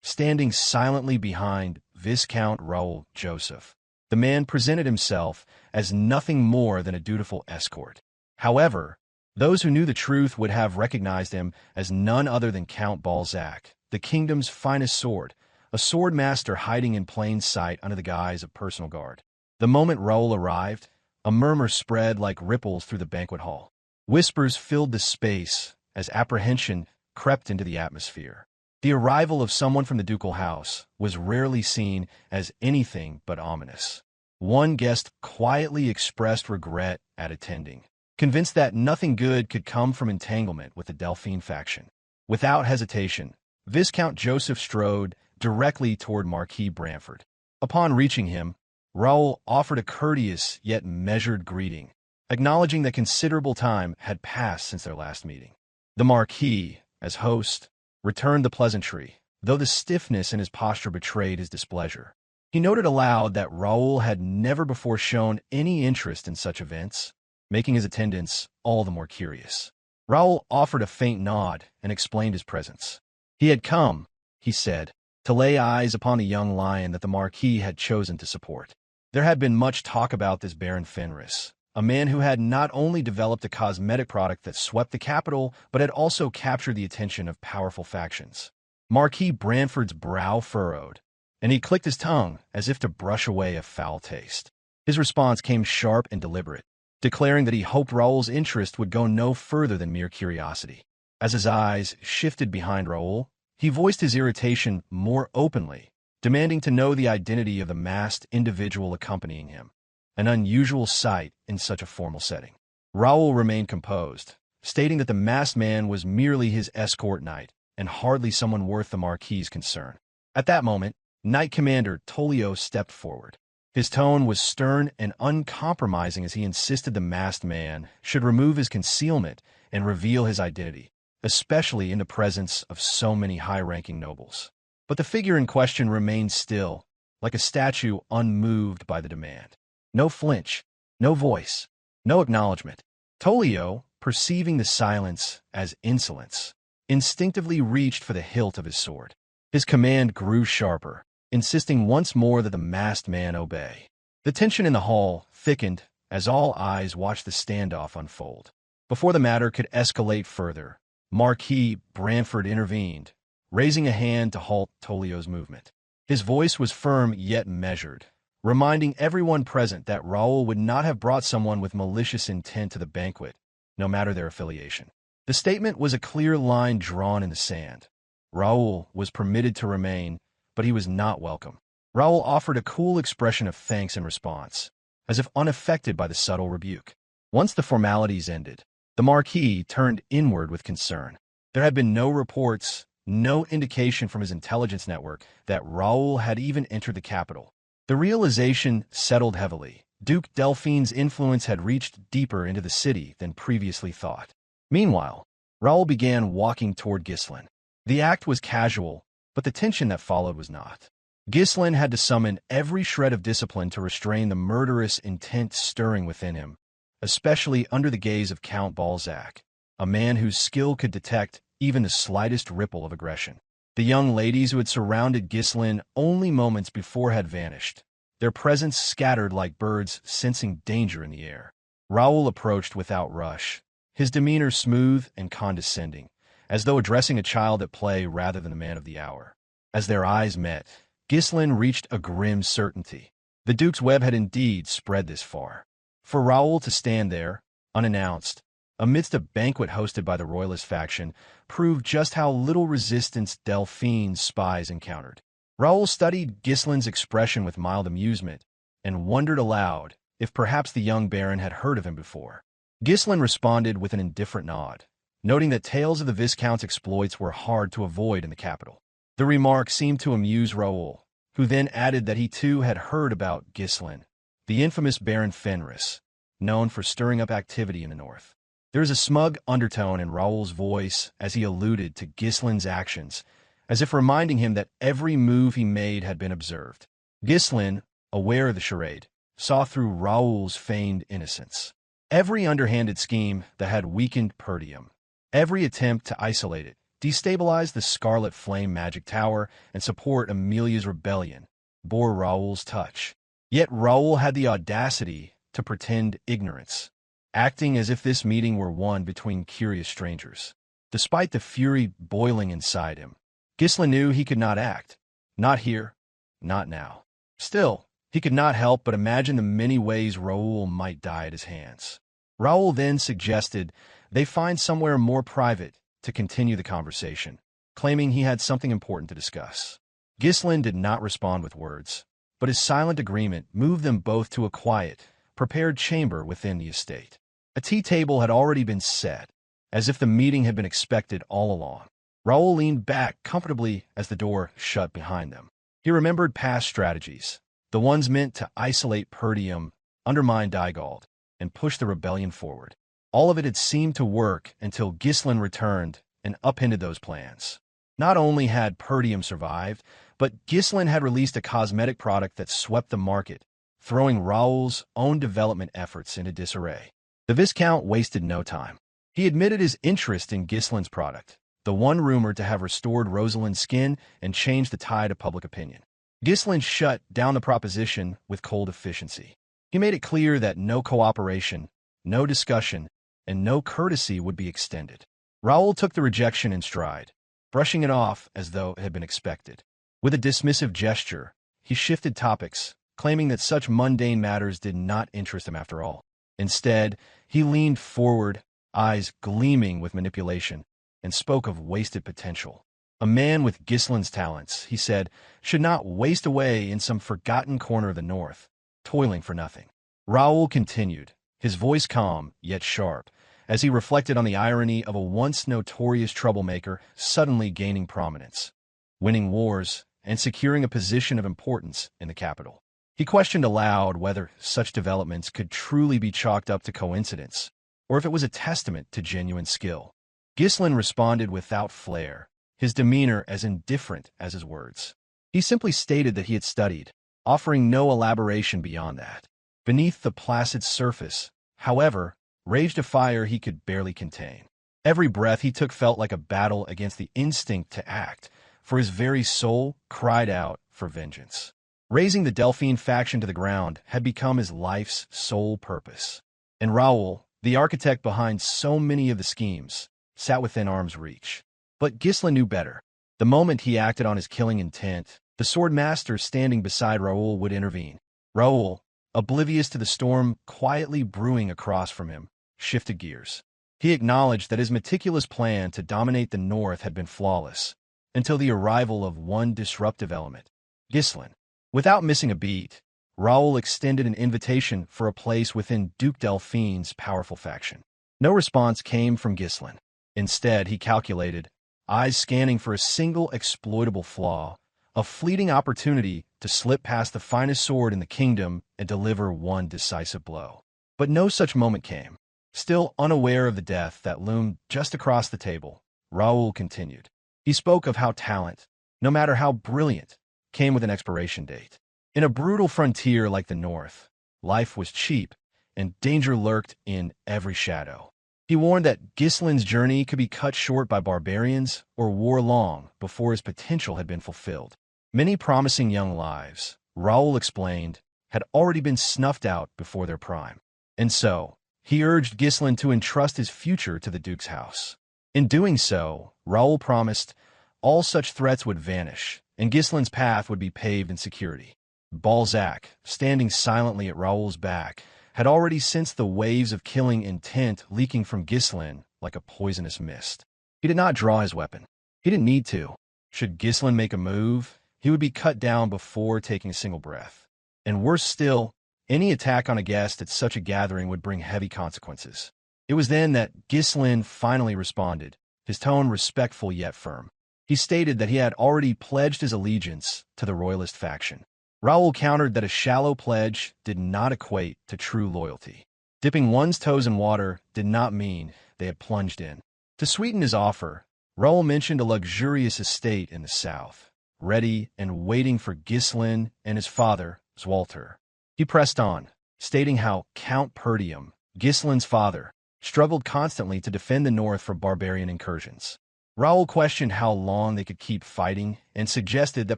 Standing silently behind Viscount Raoul Joseph, the man presented himself as nothing more than a dutiful escort. However, those who knew the truth would have recognized him as none other than Count Balzac, the kingdom's finest sword, a sword master hiding in plain sight under the guise of personal guard. The moment Raoul arrived, a murmur spread like ripples through the banquet hall. Whispers filled the space as apprehension crept into the atmosphere. The arrival of someone from the ducal house was rarely seen as anything but ominous. One guest quietly expressed regret at attending, convinced that nothing good could come from entanglement with the Delphine faction. Without hesitation, Viscount Joseph strode directly toward Marquis Branford. Upon reaching him, Raoul offered a courteous yet measured greeting, acknowledging that considerable time had passed since their last meeting. The Marquis, as host, returned the pleasantry, though the stiffness in his posture betrayed his displeasure. He noted aloud that Raoul had never before shown any interest in such events, making his attendance all the more curious. Raoul offered a faint nod and explained his presence. He had come, he said, to lay eyes upon the young lion that the Marquis had chosen to support. There had been much talk about this Baron Fenris, a man who had not only developed a cosmetic product that swept the capital, but had also captured the attention of powerful factions. Marquis Branford's brow furrowed, and he clicked his tongue as if to brush away a foul taste. His response came sharp and deliberate, declaring that he hoped Raoul's interest would go no further than mere curiosity. As his eyes shifted behind Raoul, he voiced his irritation more openly, demanding to know the identity of the masked individual accompanying him, an unusual sight in such a formal setting. Raoul remained composed, stating that the masked man was merely his escort knight, and hardly someone worth the Marquis's concern. At that moment, Knight Commander Tolio stepped forward. His tone was stern and uncompromising as he insisted the masked man should remove his concealment and reveal his identity, especially in the presence of so many high-ranking nobles. But the figure in question remained still, like a statue unmoved by the demand. No flinch, no voice, no acknowledgement. Tolio, perceiving the silence as insolence, instinctively reached for the hilt of his sword. His command grew sharper, insisting once more that the masked man obey. The tension in the hall thickened as all eyes watched the standoff unfold. Before the matter could escalate further, Marquis Branford intervened, raising a hand to halt Tolio's movement. His voice was firm yet measured, reminding everyone present that Raoul would not have brought someone with malicious intent to the banquet, no matter their affiliation. The statement was a clear line drawn in the sand. Raoul was permitted to remain, but he was not welcome. Raoul offered a cool expression of thanks in response, as if unaffected by the subtle rebuke. Once the formalities ended, the Marquis turned inward with concern. There had been no reports, no indication from his intelligence network that Raoul had even entered the capital. The realization settled heavily. Duke Delphine's influence had reached deeper into the city than previously thought. Meanwhile, Raoul began walking toward Ghislain. The act was casual, but the tension that followed was not. Ghislain had to summon every shred of discipline to restrain the murderous intent stirring within him, especially under the gaze of Count Balzac, a man whose skill could detect even the slightest ripple of aggression. The young ladies who had surrounded Ghislain only moments before had vanished, their presence scattered like birds sensing danger in the air. Raoul approached without rush, his demeanor smooth and condescending, as though addressing a child at play rather than the man of the hour. As their eyes met, Ghislain reached a grim certainty. The Duke's web had indeed spread this far. For Raoul to stand there, unannounced, amidst a banquet hosted by the royalist faction, proved just how little resistance Delphine's spies encountered. Raoul studied Ghislain's expression with mild amusement, and wondered aloud if perhaps the young baron had heard of him before. Ghislain responded with an indifferent nod, noting that tales of the Viscount's exploits were hard to avoid in the capital. The remark seemed to amuse Raoul, who then added that he too had heard about Ghislain, the infamous Baron Fenris, known for stirring up activity in the north. There is a smug undertone in Raoul's voice as he alluded to Ghislain's actions, as if reminding him that every move he made had been observed. Ghislain, aware of the charade, saw through Raoul's feigned innocence. Every underhanded scheme that had weakened Perdium, every attempt to isolate it, destabilize the Scarlet Flame magic tower, and support Amelia's rebellion, bore Raoul's touch. Yet Raoul had the audacity to pretend ignorance, acting as if this meeting were one between curious strangers. Despite the fury boiling inside him, Ghislain knew he could not act. Not here, not now. Still, he could not help but imagine the many ways Raoul might die at his hands. Raoul then suggested they find somewhere more private to continue the conversation, claiming he had something important to discuss. Ghislain did not respond with words, but his silent agreement moved them both to a quiet, prepared chamber within the estate. A tea table had already been set, as if the meeting had been expected all along. Raoul leaned back comfortably as the door shut behind them. He remembered past strategies, the ones meant to isolate Perdium, undermine Dygald, and push the rebellion forward. All of it had seemed to work until Ghislain returned and upended those plans. Not only had Perdium survived, but Ghislain had released a cosmetic product that swept the market, throwing Raoul's own development efforts into disarray. The Viscount wasted no time. He admitted his interest in Ghislain's product, the one rumored to have restored Rosalind's skin and changed the tide of public opinion. Ghislain shut down the proposition with cold efficiency. He made it clear that no cooperation, no discussion, and no courtesy would be extended. Raoul took the rejection in stride, brushing it off as though it had been expected. With a dismissive gesture, he shifted topics, claiming that such mundane matters did not interest him after all. Instead, he leaned forward, eyes gleaming with manipulation, and spoke of wasted potential. A man with Ghislain's talents, he said, should not waste away in some forgotten corner of the north, toiling for nothing. Raoul continued, his voice calm yet sharp, as he reflected on the irony of a once notorious troublemaker suddenly gaining prominence, winning wars, and securing a position of importance in the capital. He questioned aloud whether such developments could truly be chalked up to coincidence, or if it was a testament to genuine skill. Ghislain responded without flair, his demeanor as indifferent as his words. He simply stated that he had studied, offering no elaboration beyond that. Beneath the placid surface, however, raged a fire he could barely contain. Every breath he took felt like a battle against the instinct to act, for his very soul cried out for vengeance. Raising the Delphine faction to the ground had become his life's sole purpose. And Raoul, the architect behind so many of the schemes, sat within arm's reach. But Ghislain knew better. The moment he acted on his killing intent, the swordmaster standing beside Raoul would intervene. Raoul, oblivious to the storm quietly brewing across from him, shifted gears. He acknowledged that his meticulous plan to dominate the north had been flawless, until the arrival of one disruptive element, Ghislain. Without missing a beat, Raoul extended an invitation for a place within Duke Delphine's powerful faction. No response came from Ghislain. Instead, he calculated, eyes scanning for a single exploitable flaw, a fleeting opportunity to slip past the finest sword in the kingdom and deliver one decisive blow. But no such moment came. Still unaware of the death that loomed just across the table, Raoul continued. He spoke of how talent, no matter how brilliant, came with an expiration date. In a brutal frontier like the North, life was cheap, and danger lurked in every shadow. He warned that Ghislain's journey could be cut short by barbarians or war long before his potential had been fulfilled. Many promising young lives, Raoul explained, had already been snuffed out before their prime. And so, he urged Ghislain to entrust his future to the Duke's house. In doing so, Raoul promised all such threats would vanish, and Ghislain's path would be paved in security. Balzac, standing silently at Raoul's back, had already sensed the waves of killing intent leaking from Ghislain like a poisonous mist. He did not draw his weapon. He didn't need to. Should Ghislain make a move, he would be cut down before taking a single breath. And worse still, any attack on a guest at such a gathering would bring heavy consequences. It was then that Ghislain finally responded, his tone respectful yet firm. He stated that he had already pledged his allegiance to the royalist faction. Raoul countered that a shallow pledge did not equate to true loyalty. Dipping one's toes in water did not mean they had plunged in. To sweeten his offer, Raoul mentioned a luxurious estate in the south, ready and waiting for Ghislain and his father, Zwalter. He pressed on, stating how Count Perdium, Ghislain's father, struggled constantly to defend the north from barbarian incursions. Raoul questioned how long they could keep fighting and suggested that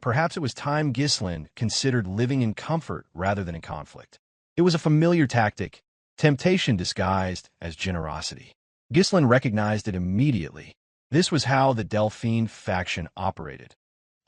perhaps it was time Ghislain considered living in comfort rather than in conflict. It was a familiar tactic, temptation disguised as generosity. Ghislain recognized it immediately. This was how the Delphine faction operated,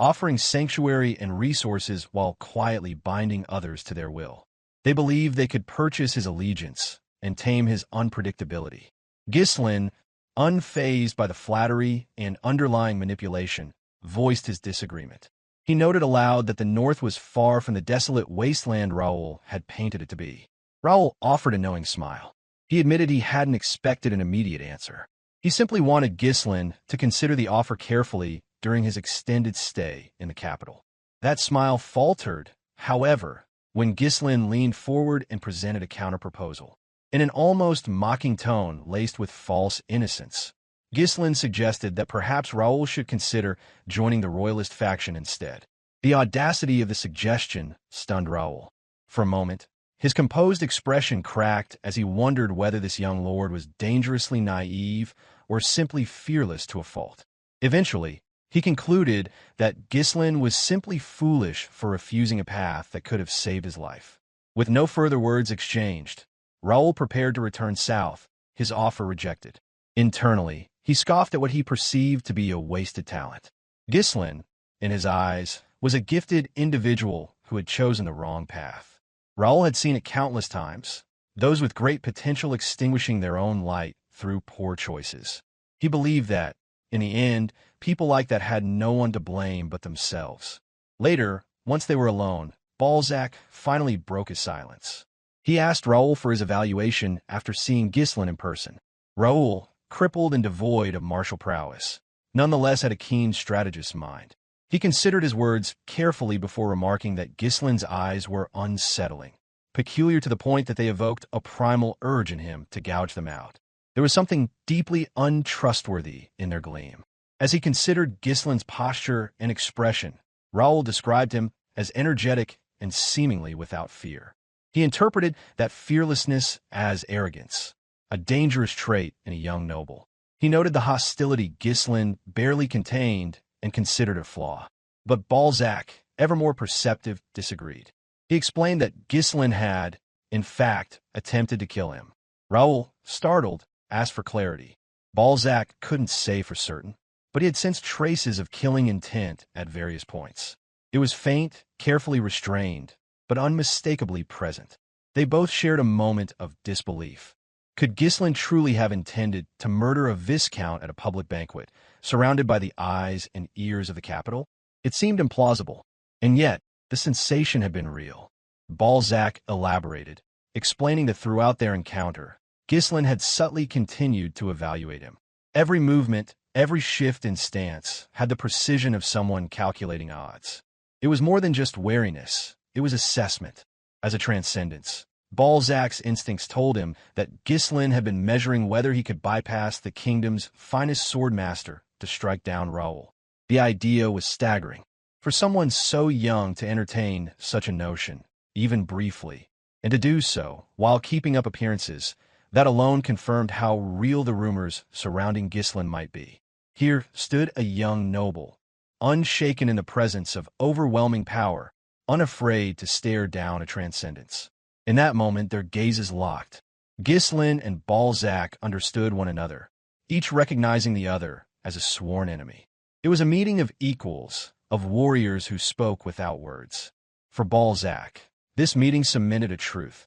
offering sanctuary and resources while quietly binding others to their will. They believed they could purchase his allegiance and tame his unpredictability. Ghislain, unfazed by the flattery and underlying manipulation, voiced his disagreement. He noted aloud that the north was far from the desolate wasteland Raoul had painted it to be. Raoul offered a knowing smile. He admitted he hadn't expected an immediate answer. He simply wanted Ghislain to consider the offer carefully during his extended stay in the capital. That smile faltered, however, when Ghislain leaned forward and presented a counter-proposal. In an almost mocking tone laced with false innocence, Ghislain suggested that perhaps Raoul should consider joining the royalist faction instead. The audacity of the suggestion stunned Raoul. For a moment, his composed expression cracked as he wondered whether this young lord was dangerously naive or simply fearless to a fault. Eventually, he concluded that Ghislain was simply foolish for refusing a path that could have saved his life. With no further words exchanged, Raoul prepared to return south, his offer rejected. Internally, he scoffed at what he perceived to be a wasted talent. Ghislain, in his eyes, was a gifted individual who had chosen the wrong path. Raoul had seen it countless times, those with great potential extinguishing their own light through poor choices. He believed that, in the end, people like that had no one to blame but themselves. Later, once they were alone, Balzac finally broke his silence. He asked Raoul for his evaluation after seeing Ghislain in person. Raoul, crippled and devoid of martial prowess, nonetheless had a keen strategist's mind. He considered his words carefully before remarking that Ghislain's eyes were unsettling, peculiar to the point that they evoked a primal urge in him to gouge them out. There was something deeply untrustworthy in their gleam. As he considered Ghislain's posture and expression, Raoul described him as energetic and seemingly without fear. He interpreted that fearlessness as arrogance, a dangerous trait in a young noble. He noted the hostility Ghislain barely contained and considered a flaw. But Balzac, ever more perceptive, disagreed. He explained that Ghislain had, in fact, attempted to kill him. Raoul, startled, asked for clarity. Balzac couldn't say for certain, but he had sensed traces of killing intent at various points. It was faint, carefully restrained, but unmistakably present. They both shared a moment of disbelief. Could Ghislain truly have intended to murder a viscount at a public banquet, surrounded by the eyes and ears of the capital? It seemed implausible, and yet the sensation had been real. Balzac elaborated, explaining that throughout their encounter, Ghislain had subtly continued to evaluate him. Every movement, every shift in stance had the precision of someone calculating odds. It was more than just wariness, it was assessment. As a transcendence, Balzac's instincts told him that Ghislain had been measuring whether he could bypass the kingdom's finest swordmaster to strike down Raoul. The idea was staggering. For someone so young to entertain such a notion, even briefly, and to do so while keeping up appearances, that alone confirmed how real the rumors surrounding Ghislain might be. Here stood a young noble, unshaken in the presence of overwhelming power, unafraid to stare down a transcendence. In that moment, their gazes locked. Ghislain and Balzac understood one another, each recognizing the other as a sworn enemy. It was a meeting of equals, of warriors who spoke without words. For Balzac, this meeting cemented a truth.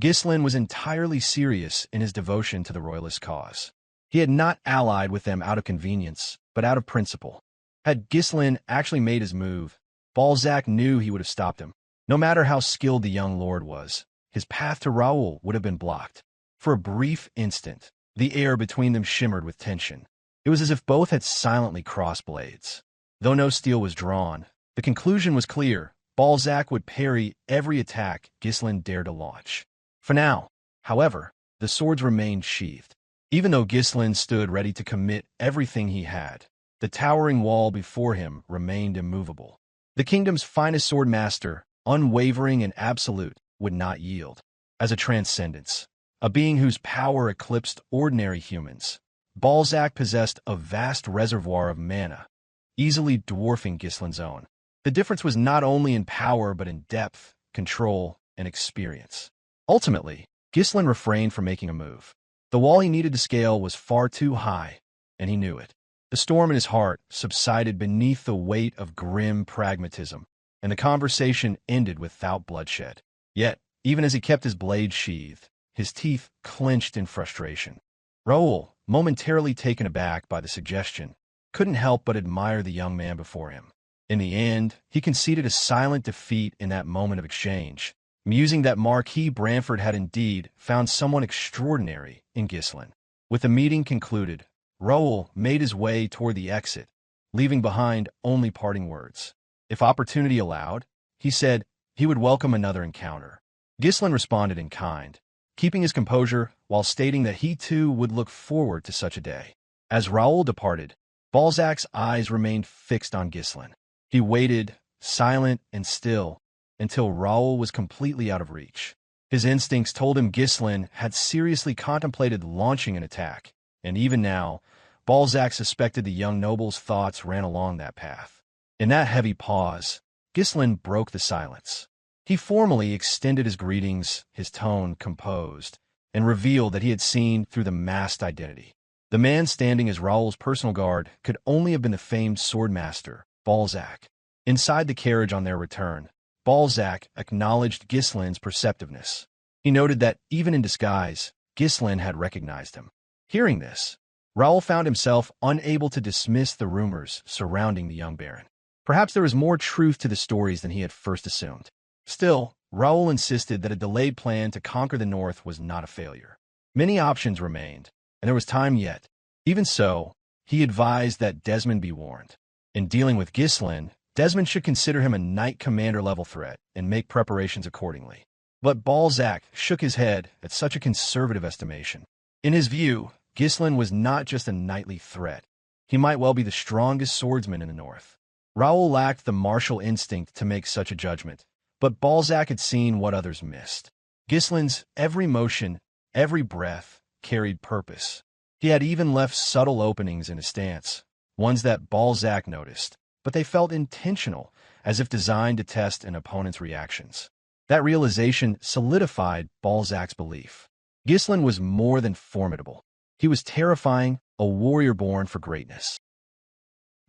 Ghislain was entirely serious in his devotion to the royalist cause. He had not allied with them out of convenience, but out of principle. Had Ghislain actually made his move, Balzac knew he would have stopped him. No matter how skilled the young lord was, his path to Raoul would have been blocked. For a brief instant, the air between them shimmered with tension. It was as if both had silently crossed blades. Though no steel was drawn, the conclusion was clear. Balzac would parry every attack Ghislain dared to launch. For now, however, the swords remained sheathed. Even though Ghislain stood ready to commit everything he had, the towering wall before him remained immovable. The kingdom's finest swordmaster, unwavering and absolute, would not yield. As a transcendence, a being whose power eclipsed ordinary humans, Balzac possessed a vast reservoir of mana, easily dwarfing Ghislain's own. The difference was not only in power but in depth, control, and experience. Ultimately, Ghislain refrained from making a move. The wall he needed to scale was far too high, and he knew it. The storm in his heart subsided beneath the weight of grim pragmatism, and the conversation ended without bloodshed. Yet, even as he kept his blade sheathed, his teeth clenched in frustration. Raoul, momentarily taken aback by the suggestion, couldn't help but admire the young man before him. In the end, he conceded a silent defeat in that moment of exchange, musing that Marquis Branford had indeed found someone extraordinary in Ghislain. With the meeting concluded, Raoul made his way toward the exit, leaving behind only parting words. If opportunity allowed, he said, he would welcome another encounter. Ghislain responded in kind, keeping his composure while stating that he too would look forward to such a day. As Raoul departed, Balzac's eyes remained fixed on Ghislain. He waited, silent and still, until Raoul was completely out of reach. His instincts told him Ghislain had seriously contemplated launching an attack, and even now, Balzac suspected the young noble's thoughts ran along that path. In that heavy pause, Ghislain broke the silence. He formally extended his greetings, his tone composed, and revealed that he had seen through the masked identity. The man standing as Raoul's personal guard could only have been the famed swordmaster, Balzac. Inside the carriage on their return, Balzac acknowledged Ghislain's perceptiveness. He noted that, even in disguise, Ghislain had recognized him. Hearing this, Raoul found himself unable to dismiss the rumors surrounding the young baron. Perhaps there was more truth to the stories than he had first assumed. Still, Raoul insisted that a delayed plan to conquer the north was not a failure. Many options remained, and there was time yet. Even so, he advised that Desmond be warned. In dealing with Ghislain, Desmond should consider him a knight commander-level threat and make preparations accordingly. But Balzac shook his head at such a conservative estimation. In his view, Ghislain was not just a knightly threat. He might well be the strongest swordsman in the north. Raoul lacked the martial instinct to make such a judgment, but Balzac had seen what others missed. Ghislain's every motion, every breath, carried purpose. He had even left subtle openings in his stance, ones that Balzac noticed, but they felt intentional, as if designed to test an opponent's reactions. That realization solidified Balzac's belief. Ghislain was more than formidable. He was terrifying, a warrior born for greatness.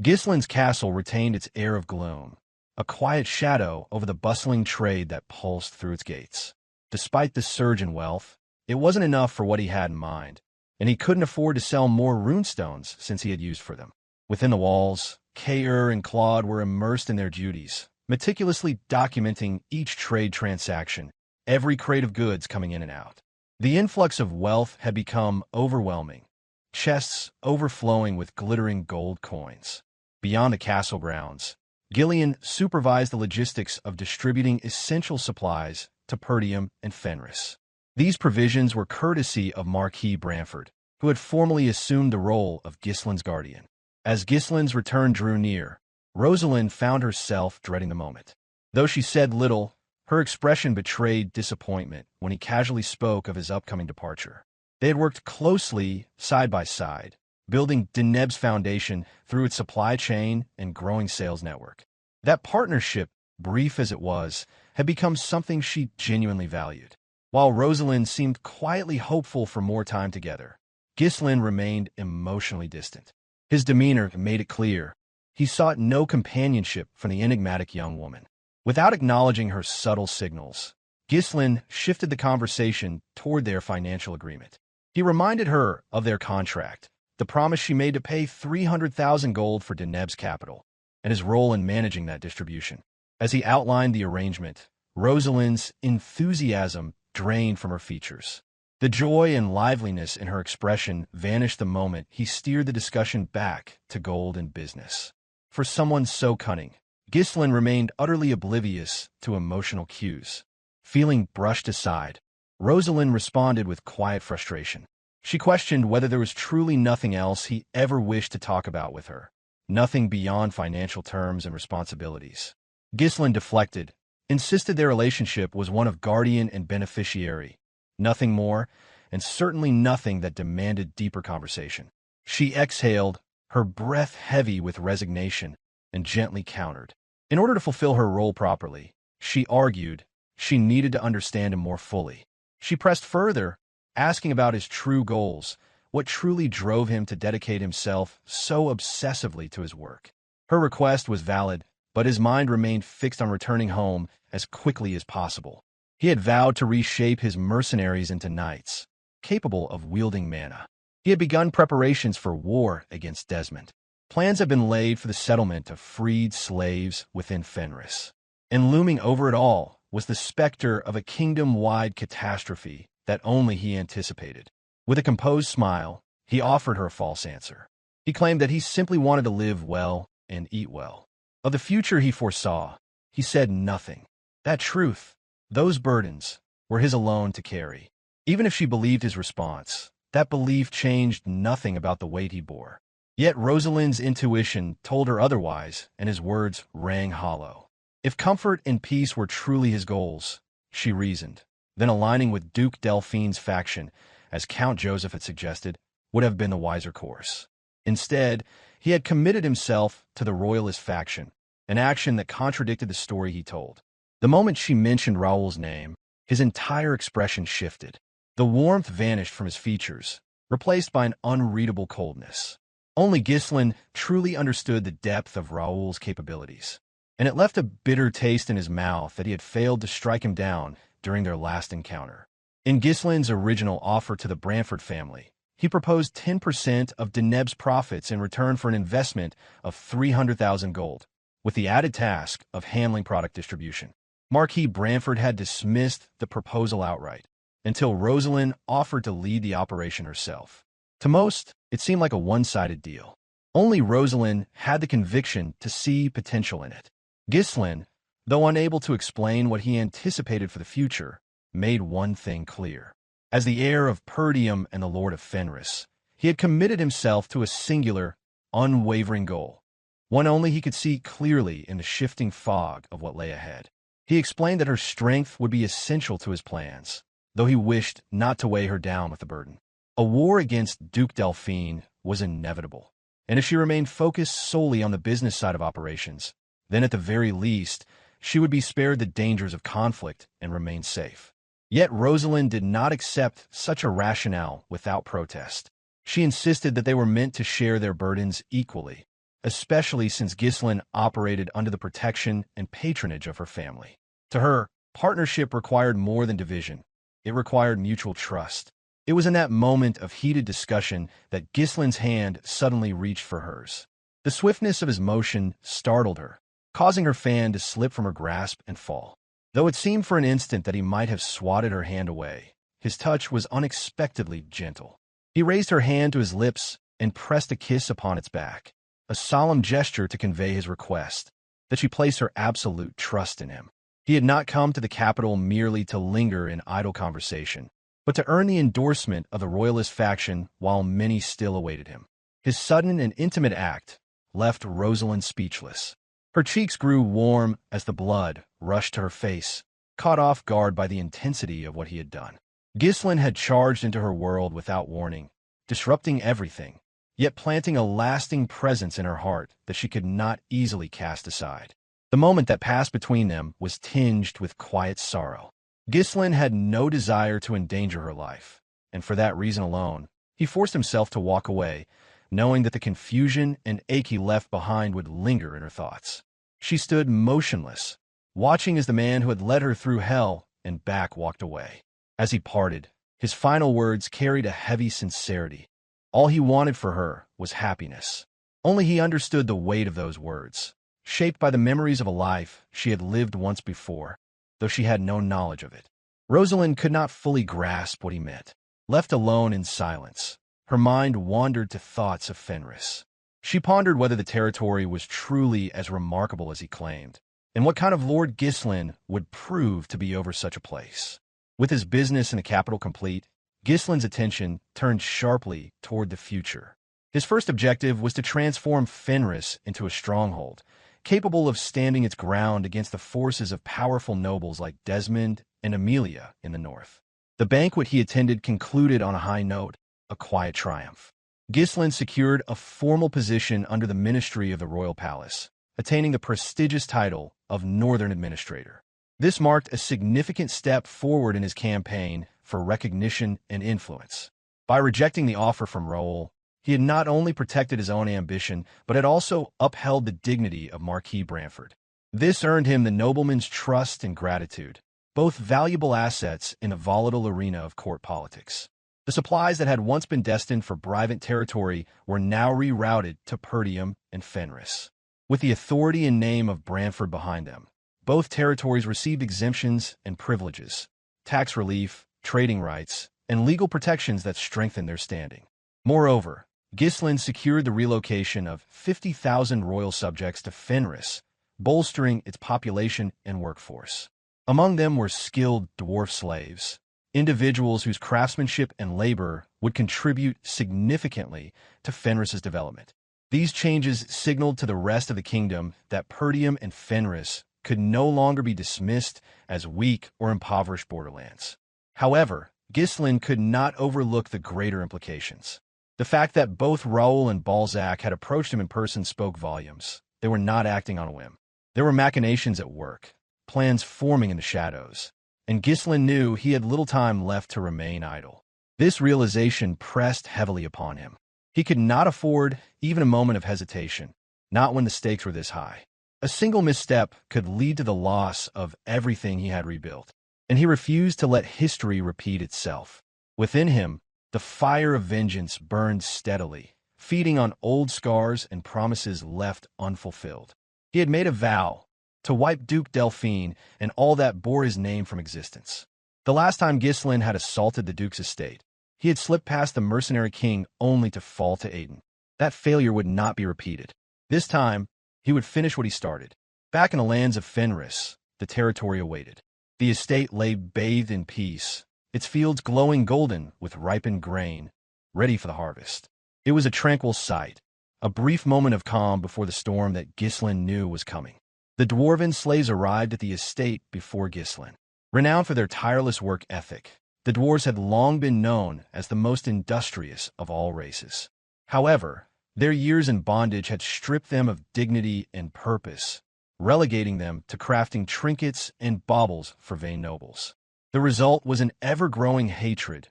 Ghislain's castle retained its air of gloom, a quiet shadow over the bustling trade that pulsed through its gates. Despite the surge in wealth, it wasn't enough for what he had in mind, and he couldn't afford to sell more runestones since he had used for them. Within the walls, Kaer and Claude were immersed in their duties, meticulously documenting each trade transaction, every crate of goods coming in and out. The influx of wealth had become overwhelming, chests overflowing with glittering gold coins. Beyond the castle grounds, Ghislain supervised the logistics of distributing essential supplies to Perdium and Fenris. These provisions were courtesy of Marquis Branford, who had formally assumed the role of Ghislain's guardian. As Ghislain's return drew near, Rosalind found herself dreading the moment. Though she said little, her expression betrayed disappointment when he casually spoke of his upcoming departure. They had worked closely, side by side, building Deneb's foundation through its supply chain and growing sales network. That partnership, brief as it was, had become something she genuinely valued. While Rosalind seemed quietly hopeful for more time together, Ghislain remained emotionally distant. His demeanor made it clear he sought no companionship from the enigmatic young woman. Without acknowledging her subtle signals, Ghislain shifted the conversation toward their financial agreement. He reminded her of their contract, the promise she made to pay 300,000 gold for Deneb's capital, and his role in managing that distribution. As he outlined the arrangement, Rosalind's enthusiasm drained from her features. The joy and liveliness in her expression vanished the moment he steered the discussion back to gold and business. For someone so cunning, Ghislain remained utterly oblivious to emotional cues. Feeling brushed aside, Rosalind responded with quiet frustration. She questioned whether there was truly nothing else he ever wished to talk about with her, nothing beyond financial terms and responsibilities. Ghislain deflected, insisted their relationship was one of guardian and beneficiary, nothing more, and certainly nothing that demanded deeper conversation. She exhaled, her breath heavy with resignation, and gently countered. In order to fulfill her role properly, she argued, she needed to understand him more fully. She pressed further, asking about his true goals, what truly drove him to dedicate himself so obsessively to his work. Her request was valid, but his mind remained fixed on returning home as quickly as possible. He had vowed to reshape his mercenaries into knights, capable of wielding mana. He had begun preparations for war against Desmond. Plans had been laid for the settlement of freed slaves within Fenris. And looming over it all was the specter of a kingdom-wide catastrophe that only he anticipated. With a composed smile, he offered her a false answer. He claimed that he simply wanted to live well and eat well. Of the future he foresaw, he said nothing. That truth, those burdens, were his alone to carry. Even if she believed his response, that belief changed nothing about the weight he bore. Yet Rosalind's intuition told her otherwise, and his words rang hollow. If comfort and peace were truly his goals, she reasoned, then aligning with Duke Delphine's faction, as Count Joseph had suggested, would have been the wiser course. Instead, he had committed himself to the royalist faction, an action that contradicted the story he told. The moment she mentioned Raoul's name, his entire expression shifted. The warmth vanished from his features, replaced by an unreadable coldness. Only Ghislain truly understood the depth of Raoul's capabilities, and it left a bitter taste in his mouth that he had failed to strike him down during their last encounter. In Ghislain's original offer to the Branford family, he proposed 10% of Deneb's profits in return for an investment of 300,000 gold, with the added task of handling product distribution. Marquis Branford had dismissed the proposal outright, until Rosalind offered to lead the operation herself. To most, it seemed like a one-sided deal. Only Rosalind had the conviction to see potential in it. Ghislain, though unable to explain what he anticipated for the future, made one thing clear. As the heir of Perdium and the Lord of Fenris, he had committed himself to a singular, unwavering goal, one only he could see clearly in the shifting fog of what lay ahead. He explained that her strength would be essential to his plans, though he wished not to weigh her down with the burden. A war against Duke Delphine was inevitable, and if she remained focused solely on the business side of operations, then at the very least, she would be spared the dangers of conflict and remain safe. Yet Rosalind did not accept such a rationale without protest. She insisted that they were meant to share their burdens equally, especially since Ghislain operated under the protection and patronage of her family. To her, partnership required more than division. It required mutual trust. It was in that moment of heated discussion that Ghislain's hand suddenly reached for hers. The swiftness of his motion startled her, causing her fan to slip from her grasp and fall. Though it seemed for an instant that he might have swatted her hand away, his touch was unexpectedly gentle. He raised her hand to his lips and pressed a kiss upon its back, a solemn gesture to convey his request, that she place her absolute trust in him. He had not come to the capital merely to linger in idle conversation, but to earn the endorsement of the royalist faction while many still awaited him. His sudden and intimate act left Rosalind speechless. Her cheeks grew warm as the blood rushed to her face, caught off guard by the intensity of what he had done. Ghislain had charged into her world without warning, disrupting everything, yet planting a lasting presence in her heart that she could not easily cast aside. The moment that passed between them was tinged with quiet sorrow. Ghislain had no desire to endanger her life, and for that reason alone, he forced himself to walk away, knowing that the confusion and ache he left behind would linger in her thoughts. She stood motionless, watching as the man who had led her through hell and back walked away. As he parted, his final words carried a heavy sincerity. All he wanted for her was happiness. Only he understood the weight of those words, shaped by the memories of a life she had lived once before, though she had no knowledge of it. Rosalind could not fully grasp what he meant. Left alone in silence, her mind wandered to thoughts of Fenris. She pondered whether the territory was truly as remarkable as he claimed, and what kind of Lord Ghislain would prove to be over such a place. With his business in the capital complete, Ghislain's attention turned sharply toward the future. His first objective was to transform Fenris into a stronghold, capable of standing its ground against the forces of powerful nobles like Desmond and Amelia in the north. The banquet he attended concluded on a high note, a quiet triumph. Ghislain secured a formal position under the ministry of the royal palace, attaining the prestigious title of Northern Administrator. This marked a significant step forward in his campaign for recognition and influence. By rejecting the offer from Raoul, he had not only protected his own ambition, but had also upheld the dignity of Marquis Branford. This earned him the nobleman's trust and gratitude, both valuable assets in the volatile arena of court politics. The supplies that had once been destined for Brabant territory were now rerouted to Perdium and Fenris. With the authority and name of Branford behind them, both territories received exemptions and privileges, tax relief, trading rights, and legal protections that strengthened their standing. Moreover, Ghislain secured the relocation of 50,000 royal subjects to Fenris, bolstering its population and workforce. Among them were skilled dwarf slaves, individuals whose craftsmanship and labor would contribute significantly to Fenris's development. These changes signaled to the rest of the kingdom that Perdium and Fenris could no longer be dismissed as weak or impoverished borderlands. However, Ghislain could not overlook the greater implications. The fact that both Raoul and Balzac had approached him in person spoke volumes. They were not acting on a whim. There were machinations at work, plans forming in the shadows, and Ghislain knew he had little time left to remain idle. This realization pressed heavily upon him. He could not afford even a moment of hesitation, not when the stakes were this high. A single misstep could lead to the loss of everything he had rebuilt, and he refused to let history repeat itself. Within him, the fire of vengeance burned steadily, feeding on old scars and promises left unfulfilled. He had made a vow to wipe Duke Delphine and all that bore his name from existence. The last time Ghislain had assaulted the Duke's estate, he had slipped past the Mercenary King only to fall to Idun. That failure would not be repeated. This time, he would finish what he started. Back in the lands of Fenris, the territory awaited. The estate lay bathed in peace, its fields glowing golden with ripened grain, ready for the harvest. It was a tranquil sight, a brief moment of calm before the storm that Ghislain knew was coming. The dwarven slaves arrived at the estate before Ghislain. Renowned for their tireless work ethic, the dwarves had long been known as the most industrious of all races. However, their years in bondage had stripped them of dignity and purpose, relegating them to crafting trinkets and baubles for vain nobles. The result was an ever-growing hatred,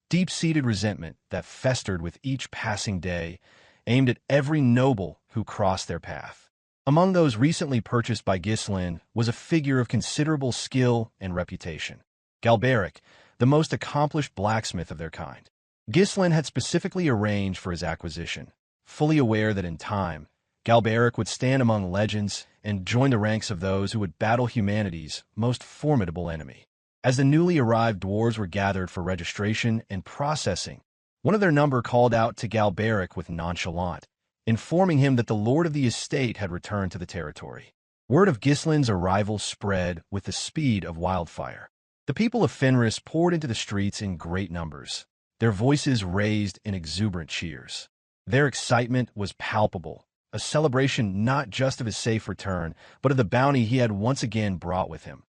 deep-seated resentment that festered with each passing day, aimed at every noble who crossed their path. Among those recently purchased by Ghislain was a figure of considerable skill and reputation, Galberic, the most accomplished blacksmith of their kind. Ghislain had specifically arranged for his acquisition, fully aware that in time, Galberic would stand among legends and join the ranks of those who would battle humanity's most formidable enemy. As the newly arrived dwarves were gathered for registration and processing, one of their number called out to Galberic with nonchalance, informing him that the lord of the estate had returned to the territory. Word of Ghislain's arrival spread with the speed of wildfire. The people of Fenris poured into the streets in great numbers, their voices raised in exuberant cheers. Their excitement was palpable, a celebration not just of his safe return, but of the bounty he had once again brought with him.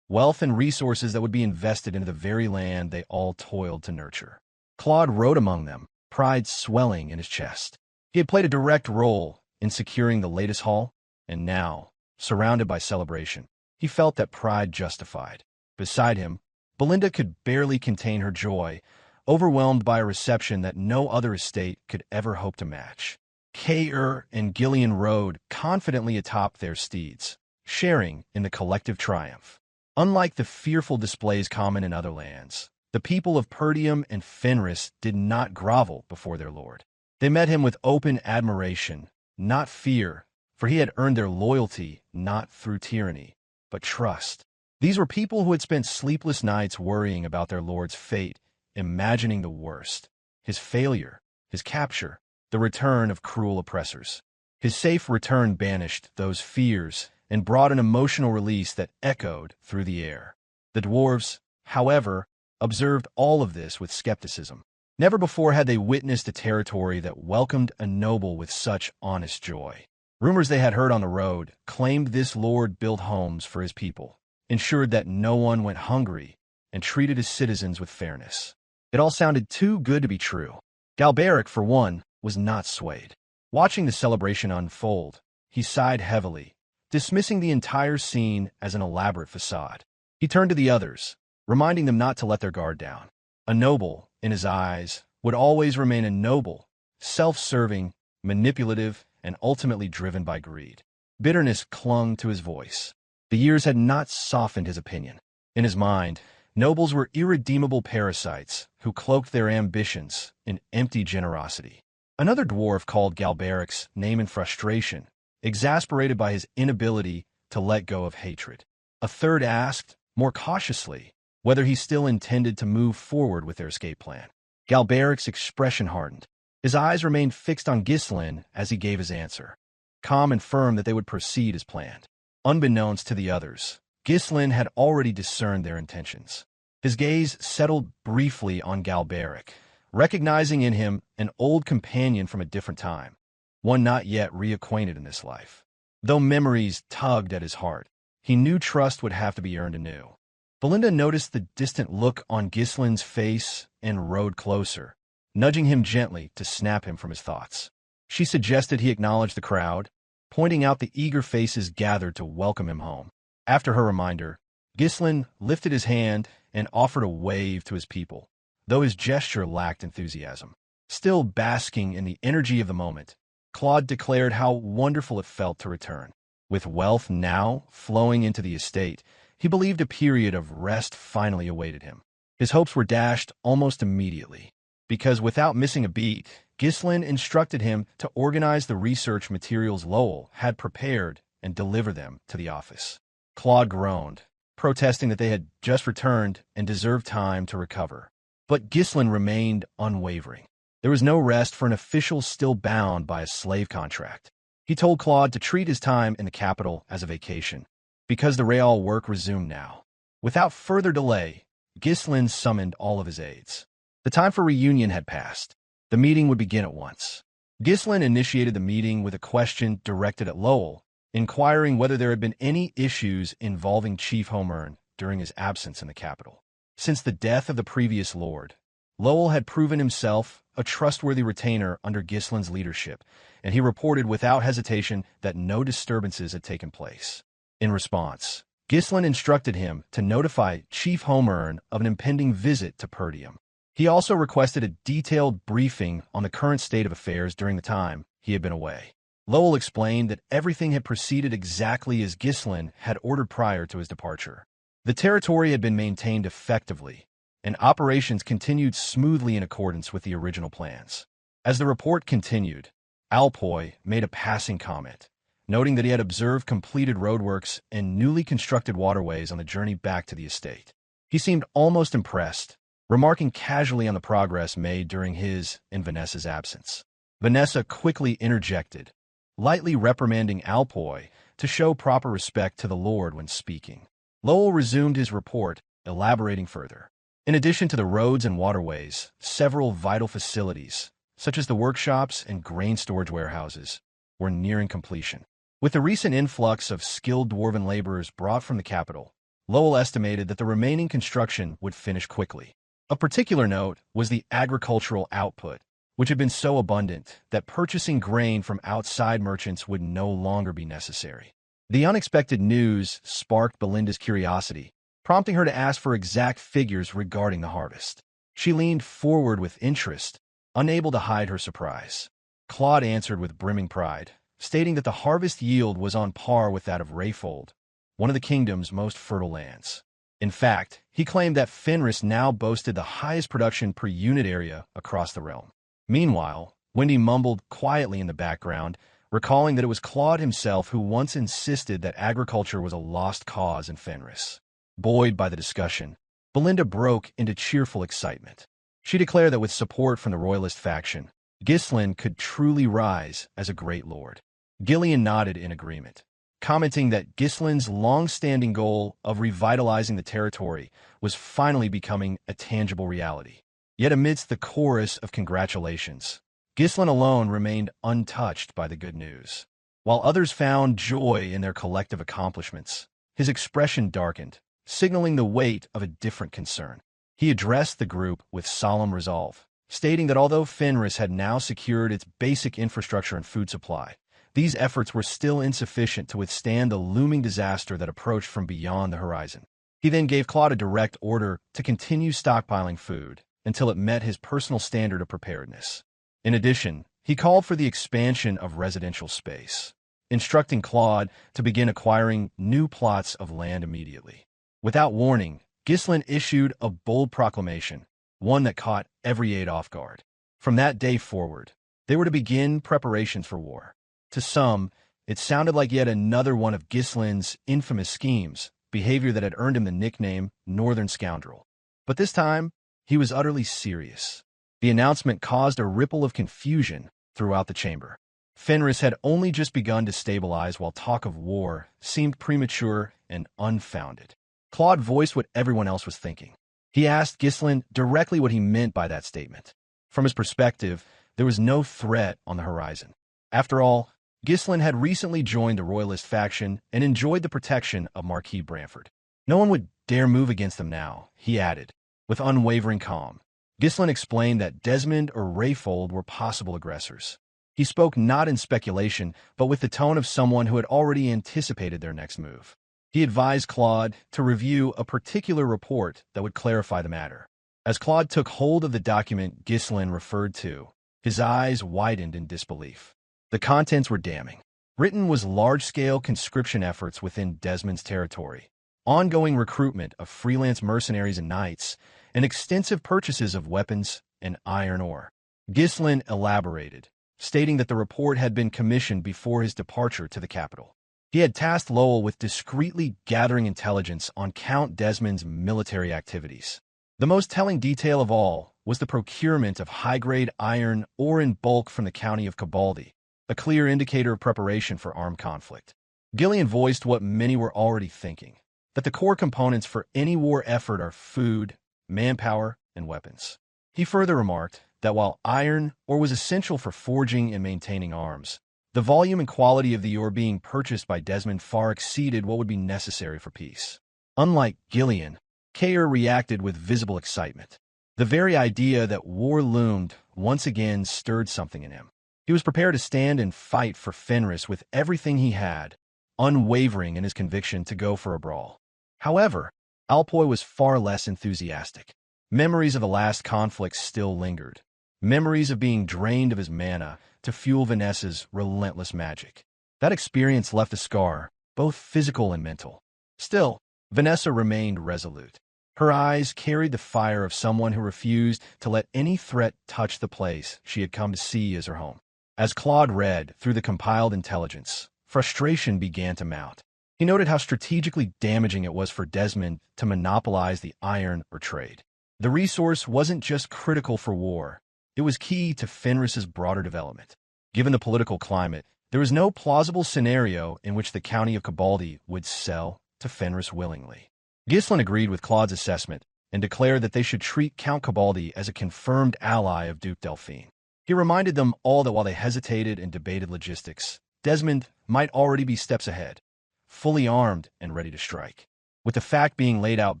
Wealth and resources that would be invested into the very land they all toiled to nurture. Claude rode among them, pride swelling in his chest. He had played a direct role in securing the latest haul, and now, surrounded by celebration, he felt that pride justified. Beside him, Belinda could barely contain her joy, overwhelmed by a reception that no other estate could ever hope to match. Kaer and Gillian rode confidently atop their steeds, sharing in the collective triumph. Unlike the fearful displays common in other lands, the people of Perdium and Fenris did not grovel before their lord. They met him with open admiration, not fear, for he had earned their loyalty not through tyranny, but trust. These were people who had spent sleepless nights worrying about their lord's fate, imagining the worst, his failure, his capture, the return of cruel oppressors. His safe return banished those fears and brought an emotional release that echoed through the air. The dwarves, however, observed all of this with skepticism. Never before had they witnessed a territory that welcomed a noble with such honest joy. Rumors they had heard on the road claimed this lord built homes for his people, ensured that no one went hungry, and treated his citizens with fairness. It all sounded too good to be true. Galberic, for one, was not swayed. Watching the celebration unfold, he sighed heavily, dismissing the entire scene as an elaborate facade. He turned to the others, reminding them not to let their guard down. A noble, in his eyes, would always remain a noble, self-serving, manipulative, and ultimately driven by greed. Bitterness clung to his voice. The years had not softened his opinion. In his mind, nobles were irredeemable parasites who cloaked their ambitions in empty generosity. Another dwarf called Galberic's name in frustration, exasperated by his inability to let go of hatred. A third asked, more cautiously, whether he still intended to move forward with their escape plan. Galberic's expression hardened. His eyes remained fixed on Ghislain as he gave his answer, calm and firm that they would proceed as planned. Unbeknownst to the others, Ghislain had already discerned their intentions. His gaze settled briefly on Galberic, recognizing in him an old companion from a different time, one not yet reacquainted in this life. Though memories tugged at his heart, he knew trust would have to be earned anew. Belinda noticed the distant look on Ghislain's face and rode closer, nudging him gently to snap him from his thoughts. She suggested he acknowledge the crowd, pointing out the eager faces gathered to welcome him home. After her reminder, Ghislain lifted his hand and offered a wave to his people, though his gesture lacked enthusiasm. Still basking in the energy of the moment, Claude declared how wonderful it felt to return. With wealth now flowing into the estate, he believed a period of rest finally awaited him. His hopes were dashed almost immediately, because without missing a beat, Ghislain instructed him to organize the research materials Lowell had prepared and deliver them to the office. Claude groaned, protesting that they had just returned and deserved time to recover. But Ghislain remained unwavering. There was no rest for an official still bound by a slave contract. He told Claude to treat his time in the capital as a vacation, because the real work resumed now. Without further delay, Ghislain summoned all of his aides. The time for reunion had passed. The meeting would begin at once. Ghislain initiated the meeting with a question directed at Lowell, inquiring whether there had been any issues involving Chief Homern during his absence in the capital. Since the death of the previous lord, Lowell had proven himself a trustworthy retainer under Ghislain's leadership, and he reported without hesitation that no disturbances had taken place. In response, Ghislain instructed him to notify Chief Homern of an impending visit to Perdium. He also requested a detailed briefing on the current state of affairs during the time he had been away. Lowell explained that everything had proceeded exactly as Ghislain had ordered prior to his departure. The territory had been maintained effectively, and operations continued smoothly in accordance with the original plans. As the report continued, Alpoy made a passing comment, noting that he had observed completed roadworks and newly constructed waterways on the journey back to the estate. He seemed almost impressed, remarking casually on the progress made during his and Vanessa's absence. Vanessa quickly interjected, lightly reprimanding Alpoy to show proper respect to the Lord when speaking. Lowell resumed his report, elaborating further. In addition to the roads and waterways, several vital facilities, such as the workshops and grain storage warehouses, were nearing completion. With the recent influx of skilled dwarven laborers brought from the capital, Lowell estimated that the remaining construction would finish quickly. Of particular note was the agricultural output, which had been so abundant that purchasing grain from outside merchants would no longer be necessary. The unexpected news sparked Belinda's curiosity, prompting her to ask for exact figures regarding the harvest. She leaned forward with interest, unable to hide her surprise. Claude answered with brimming pride, stating that the harvest yield was on par with that of Rayfold, one of the kingdom's most fertile lands. In fact, he claimed that Fenris now boasted the highest production per unit area across the realm. Meanwhile, Wendy mumbled quietly in the background, recalling that it was Claude himself who once insisted that agriculture was a lost cause in Fenris. Buoyed by the discussion, Belinda broke into cheerful excitement. She declared that with support from the royalist faction, Ghislain could truly rise as a great lord. Gillian nodded in agreement, commenting that Ghislain's long-standing goal of revitalizing the territory was finally becoming a tangible reality. Yet amidst the chorus of congratulations, Ghislain alone remained untouched by the good news. While others found joy in their collective accomplishments, his expression darkened, signaling the weight of a different concern. He addressed the group with solemn resolve, stating that although Fenris had now secured its basic infrastructure and food supply, these efforts were still insufficient to withstand the looming disaster that approached from beyond the horizon. He then gave Claude a direct order to continue stockpiling food until it met his personal standard of preparedness. In addition, he called for the expansion of residential space, instructing Claude to begin acquiring new plots of land immediately. Without warning, Ghislain issued a bold proclamation, one that caught every aide off guard. From that day forward, they were to begin preparations for war. To some, it sounded like yet another one of Ghislain's infamous schemes, behavior that had earned him the nickname Northern Scoundrel. But this time, he was utterly serious. The announcement caused a ripple of confusion throughout the chamber. Fenris had only just begun to stabilize while talk of war seemed premature and unfounded. Claude voiced what everyone else was thinking. He asked Ghislain directly what he meant by that statement. From his perspective, there was no threat on the horizon. After all, Ghislain had recently joined the Royalist faction and enjoyed the protection of Marquis Branford. No one would dare move against them now, he added, with unwavering calm. Ghislain explained that Desmond or Rayfold were possible aggressors. He spoke not in speculation, but with the tone of someone who had already anticipated their next move. He advised Claude to review a particular report that would clarify the matter. As Claude took hold of the document Ghislain referred to, his eyes widened in disbelief. The contents were damning. Written was large-scale conscription efforts within Desmond's territory, ongoing recruitment of freelance mercenaries and knights, and extensive purchases of weapons and iron ore. Ghislain elaborated, stating that the report had been commissioned before his departure to the capital. He had tasked Lowell with discreetly gathering intelligence on Count Desmond's military activities. The most telling detail of all was the procurement of high-grade iron ore in bulk from the county of Cabaldi, a clear indicator of preparation for armed conflict. Ghislain voiced what many were already thinking, that the core components for any war effort are food, manpower, and weapons. He further remarked that while iron ore was essential for forging and maintaining arms, the volume and quality of the ore being purchased by Desmond far exceeded what would be necessary for peace. Unlike Ghislain, Kair reacted with visible excitement. The very idea that war loomed once again stirred something in him. He was prepared to stand and fight for Fenris with everything he had, unwavering in his conviction to go for a brawl. However, Alpoy was far less enthusiastic. Memories of the last conflict still lingered. Memories of being drained of his mana to fuel Vanessa's relentless magic. That experience left a scar, both physical and mental. Still, Vanessa remained resolute. Her eyes carried the fire of someone who refused to let any threat touch the place she had come to see as her home. As Claude read through the compiled intelligence, frustration began to mount. He noted how strategically damaging it was for Desmond to monopolize the iron ore trade. The resource wasn't just critical for war, it was key to Fenris's broader development. Given the political climate, there was no plausible scenario in which the county of Cabaldi would sell to Fenris willingly. Ghislain agreed with Claude's assessment and declared that they should treat Count Cabaldi as a confirmed ally of Duke Delphine. He reminded them all that while they hesitated and debated logistics, Desmond might already be steps ahead, fully armed and ready to strike. With the fact being laid out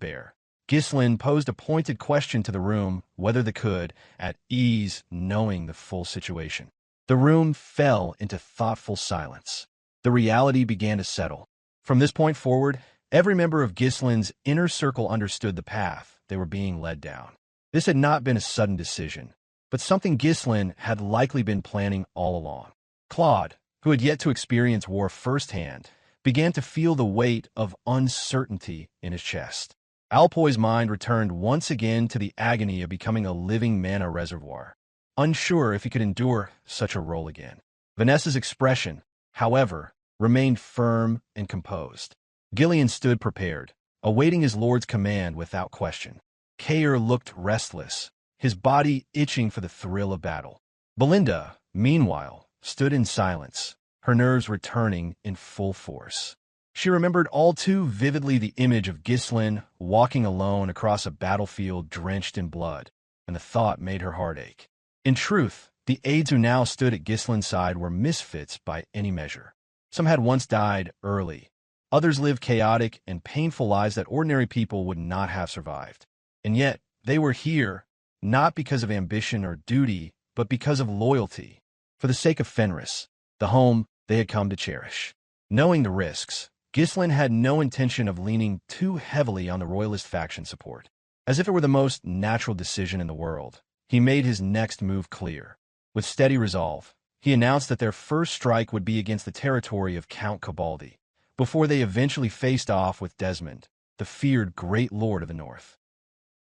bare, Ghislain posed a pointed question to the room whether they could, at ease, knowing the full situation. The room fell into thoughtful silence. The reality began to settle. From this point forward, every member of Ghislain's inner circle understood the path they were being led down. This had not been a sudden decision, but something Ghislain had likely been planning all along. Claude, who had yet to experience war firsthand, began to feel the weight of uncertainty in his chest. Alpoy's mind returned once again to the agony of becoming a living mana reservoir, unsure if he could endure such a role again. Vanessa's expression, however, remained firm and composed. Ghislain stood prepared, awaiting his lord's command without question. Kair looked restless, his body itching for the thrill of battle. Belinda, meanwhile, stood in silence, her nerves returning in full force. She remembered all too vividly the image of Ghislain walking alone across a battlefield drenched in blood, and the thought made her heart ache. In truth, the aides who now stood at Ghislain's side were misfits by any measure. Some had once died early. Others lived chaotic and painful lives that ordinary people would not have survived. And yet, they were here, not because of ambition or duty, but because of loyalty, for the sake of Fenris, the home they had come to cherish. Knowing the risks, Ghislain had no intention of leaning too heavily on the Royalist faction support. As if it were the most natural decision in the world, he made his next move clear. With steady resolve, he announced that their first strike would be against the territory of Count Cabaldi, before they eventually faced off with Desmond, the feared Great Lord of the North.